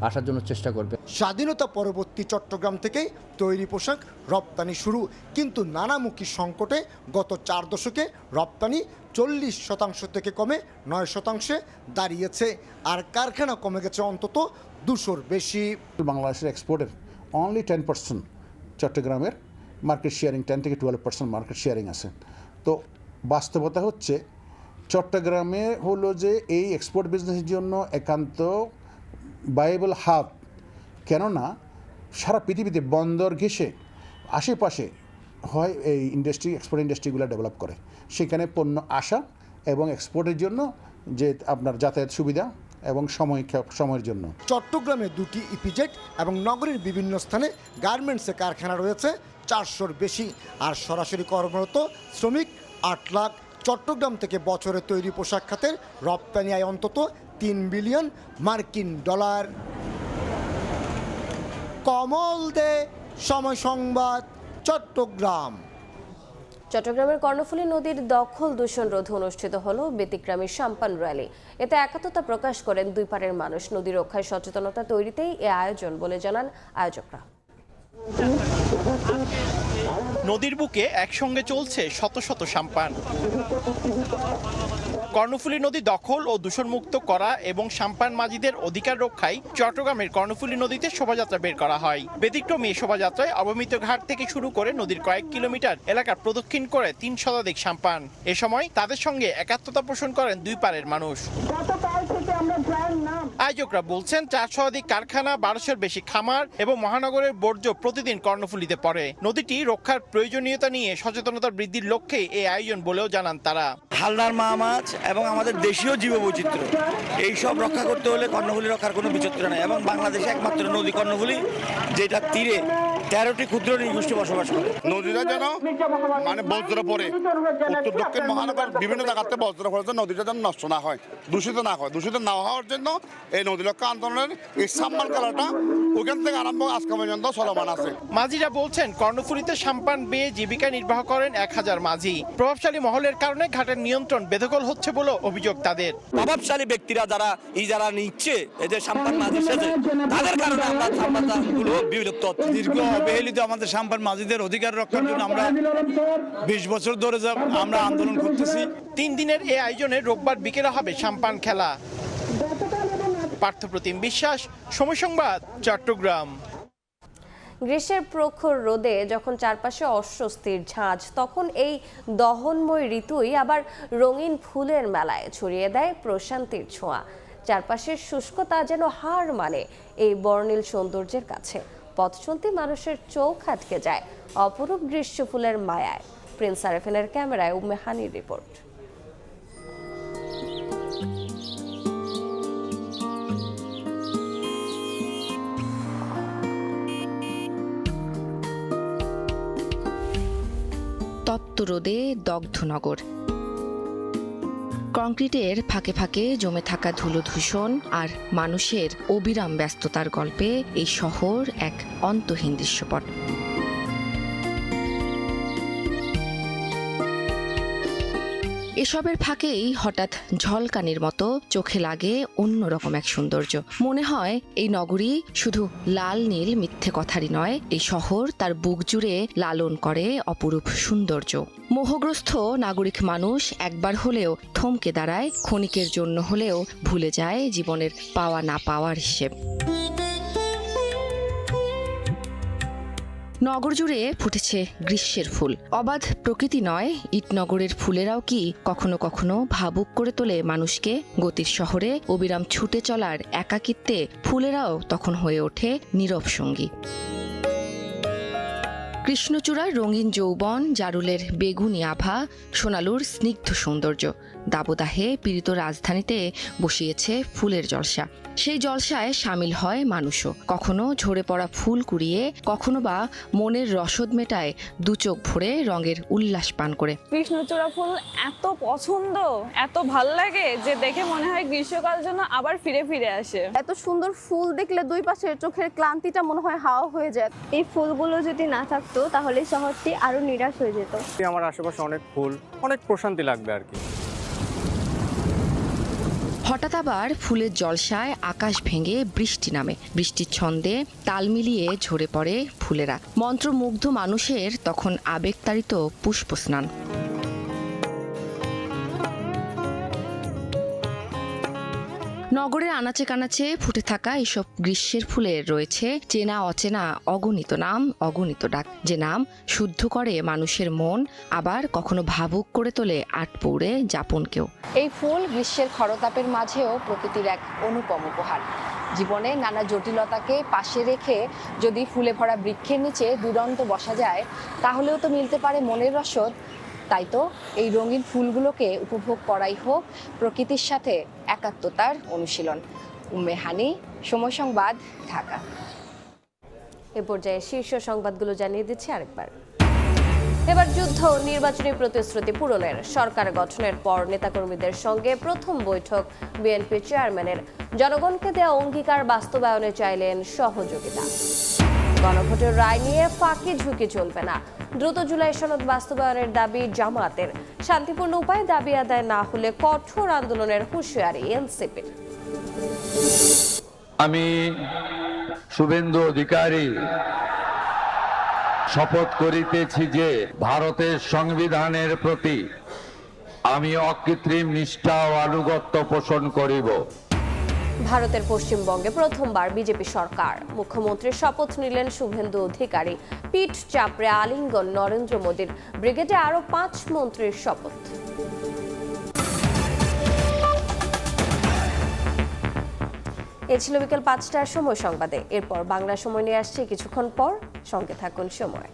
আসার জন্য চেষ্টা করবে। স্বাধীনতা পরবর্তী চট্টগ্রাম থেকেই তৈরি পোশাক রপ্তানি শুরু, কিন্তু নানামুখী সংকটে গত 4 দশকে রপ্তানি 40% থেকে কমে 9% দাঁড়িয়েছে, আর কারখানা কমে গেছে অন্তত 200-র বেশি। বাংলাদেশের এক্সপোর্টের অনলি 10% চট্টগ্রামের মার্কেট শেয়ারিং 10 থেকে 12% মার্কেট শেয়ারিং আছে। তো বাস্তবতা হচ্ছে চট্টগ্রামে হলো যে এই এক্সপোর্ট বিজনেসের জন্য একান্ত ভাইয়েবল হাব, কেননা সারা পৃথিবীতে বন্দর ঘেঁষে আশেপাশে হয় এই ইন্ডাস্ট্রি, এক্সপোর্ট ইন্ডাস্ট্রিগুলো ডেভেলপ করে, সেখানে পণ্য আসা এবং এক্সপোর্টের জন্য যে আপনার যাতায়াত সুবিধা এবং সময়ের জন্য। চট্টগ্রামে 2টি ইপিজেড এবং নগরীর বিভিন্ন স্থানে গার্মেন্টসের কারখানা রয়েছে 400-র বেশি, আর সরাসরি কর্মরত শ্রমিক 8 লাখ। চট্টগ্রাম থেকে বছরে তৈরি পোশাক খাতের রপ্তানি আয় অন্তত 3 বিলিয়ন মার্কিন ডলার। কমল দে, সময় সংবাদ, চট্টগ্রাম। চট্টগ্রামের কর্ণফুলী নদীর দখল দূষণ রোধে অনুষ্ঠিত হলো ব্যতিক্রমী সাম্পান র্যালি। এতে একাত্মতা প্রকাশ করেন দুই পারের মানুষ। নদী রক্ষায় সচেতনতা তৈরিতেই এ আয়োজন বলে জানান আয়োজকরা। নদীর বুকে একসঙ্গে চলছে শত শত সাম্পান। কর্ণফুলী নদী দখল ও দূষণমুক্ত করা এবং সাম্পান মাঝিদের অধিকার রক্ষায় চট্টগ্রামের কর্ণফুলী নদীতে শোভাযাত্রা বের করা হয়। ব্যতিক্রমী শোভাযাত্রায় অবমিত ঘাট থেকে শুরু করে নদীর কয়েক কিলোমিটার এলাকা প্রদক্ষিণ করে 3 শতাধিক সাম্পান। এ সময় তাদের সঙ্গে একাত্মতা পোষণ করেন দুই পারের মানুষ। আয়োজকরা বলছেন 4 শতাধিক কারখানা, 1200-এর বেশি খামার এবং মহানগরের বর্জ্য প্রতিদিন কর্ণফুলীতে পড়ে। নদীটি রক্ষার প্রয়োজনীয়তা নিয়ে সচেতনতা বৃদ্ধির লক্ষ্যে এই আয়োজন বলেও জানান তারা। হালদার মা মাছ এবং আমাদের দেশীয় জীববৈচিত্র্য এইসব রক্ষা করতে হলে কর্ণফুলী রক্ষার কোনো বিচিত্র নেই, এবং বাংলাদেশে একমাত্র নদী কর্ণফুলী যেটা তীরে 13টি ক্ষুদ্র নৃগোষ্ঠী বসবাস করে। নদীটা যেন মানে বজ্র পড়ে, উত্তর দক্ষিণ মহানগর বিভিন্ন জায়গাতে বজ্র পড়ে, নদীটা যেন নষ্ট না হয়, দূষিত না হয়। দূষিত না হওয়ার জন্য এই নদী রক্ষা আন্দোলনের এই সাম্পান খেলাটা ওখান থেকে আরম্ভ আজকে পর্যন্ত চলমান আছে। মাঝিরা বলছেন কর্ণফুলীতে সাম্পান বেয়ে জীবিকা নির্বাহ করেন 1000 মাঝি। প্রভাবশালী মহলের কারণে ঘাটের নিয়ন্ত্রণ বেদখল হচ্ছে বলে অভিযোগ তাদের। প্রভাবশালী ব্যক্তিরা যারা নিচ্ছে এই যে সাম্পান মাঝি সেজে, তাদের কারণে আমরা সাম্পানগুলো বিলুপ্ত হচ্ছে। দীর্ঘ অবহেলিত আমাদের সাম্পান মাঝিদের অধিকার রক্ষার জন্য আমরা 20 বছর ধরে আমরা আন্দোলন করতেছি। 3 দিনের এই আয়োজনে রোববার বিকেলে হবে সাম্পান খেলা। পার্থপ্রতিম বিশ্বাস, সময় সংবাদ, চট্টগ্রাম। গ্রীষ্মের প্রখর রোদে যখন চারপাশে অস্বস্তির ঝাঁজ, তখন এই দহনময় ঋতুই আবার রঙিন ফুলের মেলায় ছড়িয়ে দেয় প্রশান্তির ছোঁয়া। চারপাশের শুষ্কতা যেন হার মানে এই বর্ণিল সৌন্দর্যের কাছে। পথ চলতি মানুষের চোখ আটকে যায় অপরূপ গ্রীষ্ম ফুলের মায়ায়। প্রিন্স আরেফিনের ক্যামেরায় উম্মে হানির রিপোর্ট। তপ্ত রোদে দগ্ধ নগর। কংক্রিটের ফাঁকে ফাঁকে জমে থাকা ধুলো দূষণ আর মানুষের অবিরাম ব্যস্ততার গল্পে এই শহর এক অন্তহীন দৃশ্যপট। এসবের ফাঁকেই হঠাৎ ঝলকানির মতো চোখে লাগে অন্যরকম এক সৌন্দর্য। মনে হয় এই নগরী শুধু লাল নীল মিথ্যে কথারই নয়, এই শহর তার বুক জুড়ে লালন করে অপরূপ সৌন্দর্য। মোহগ্রস্ত নাগরিক মানুষ একবার হলেও থমকে দাঁড়ায়, ক্ষণিকের জন্য হলেও ভুলে যায় জীবনের পাওয়া না পাওয়ার হিসেব। নগর জুড়ে ফুটেছে গ্রীষ্মের ফুল। অবাধ প্রকৃতি নয়, ইটনগরের ফুলেরাও কি কখনো কখনো ভাবুক করে তোলে মানুষকে। গতির শহরে অবিরাম ছুটে চলার একাকিত্বে ফুলেরাও তখন হয়ে ওঠে নীরব সঙ্গী। কৃষ্ণচূড়ার রঙিন যৌবন, জারুলের বেগুনি আভা, সোনালুর স্নিগ্ধ সৌন্দর্য, দাবদাহে পীড়িত রাজধানীতে বসিয়েছে ফুলের জলসা। সেই জলসায় সামিল হয় মানুষও। কখনো ঝরে পড়া ফুল কুড়িয়ে, কখনো বা মনের রসদ মেটায় দু চোখ ভরে রঙের উল্লাস পান করে। কৃষ্ণচূড়া ফুল এত পছন্দ, এত ভাল লাগে যে দেখে মনে হয় গ্রীষ্মকাল যেন আবার ফিরে ফিরে আসে। এত সুন্দর ফুল দেখলে দুই পাশের চোখের ক্লান্তিটা মনে হয় হাওয়া হয়ে যায়। এই ফুলগুলো যদি না থাকতো তাহলে শহরটি আরো নিরাশ হয়ে যেত। আমার আশেপাশে অনেক ফুল, অনেক প্রশান্তি লাগবে আর কি। হঠাৎ আবার ফুলের জলসায় আকাশ ভেঙে বৃষ্টি নামে। বৃষ্টির ছন্দে তাল মিলিয়ে ঝরে পড়ে ফুলেরা। মন্ত্রমুগ্ধ মানুষের তখন আবেগতাড়িত পুষ্পস্নান। নগরের আনাচে কানাচে ফুটে থাকা এসব গ্রীষ্মের ফুলের রয়েছে চেনা অচেনা অগণিত নাম, অগণিত ডাক, যে নাম শুদ্ধ করে মানুষের মন, আবার কখনো ভাবুক করে তোলে আটপৌড়ে যাপনকেও। এই ফুল গ্রীষ্মের খরতাপের মাঝেও প্রকৃতির এক অনুপম উপহার। জীবনে নানা জটিলতাকে পাশে রেখে যদি ফুলে ভরা বৃক্ষের নিচে দুরন্ত বসা যায়, তাহলেও তো মিলতে পারে মনের রসদ। তাই তো এই রঙিন ফুলগুলোকে উপভোগ করাই হোক প্রকৃতির সাথে একাত্মতার অনুশীলন। উম্মে হানি, সময় সংবাদ, ঢাকা। এ পর্যায়ে শীর্ষ সংবাদগুলো জানিয়ে দিচ্ছি আরেকবার। এবার যুদ্ধ নির্বাচনী প্রতিশ্রুতি পূরণের। সরকার গঠনের পর নেতাকর্মীদের সঙ্গে প্রথম বৈঠক বিএনপি চেয়ারম্যানের। জনগণকে দেওয়া অঙ্গীকার বাস্তবায়নে চাইলেন সহযোগিতা। গণভোটের রায় নিয়ে ফাঁকি ঝুঁকি চলবে না। দ্রুত জুলাই সনদ বাস্তবায়নের দাবি জামায়াতের। শান্তিপূর্ণ উপায়ে দাবি আদায় না হলে কঠোর আন্দোলনের হুঁশিয়ারি এনসিপির। আমি শুভেন্দু অধিকারী শপথ করিতেছি যে ভারতের সংবিধানের প্রতি আমি অকৃত্রিম নিষ্ঠা ও আনুগত্য পোষণ করিব। ভারতের পশ্চিমবঙ্গে প্রথমবার বিজেপি সরকার। মুখ্যমন্ত্রীর শপথ নিলেন শুভেন্দু অধিকারী। পিঠ চাপড়ে আলিঙ্গন নরেন্দ্র মোদীর। ব্রিগেডে আরো 5 মন্ত্রীর শপথ। এ ছিল বিকেল 5টার সময় সংবাদে। এরপর বাংলা সময় নিয়ে আসছে কিছুক্ষণ পর। সঙ্গে থাকুন সময়।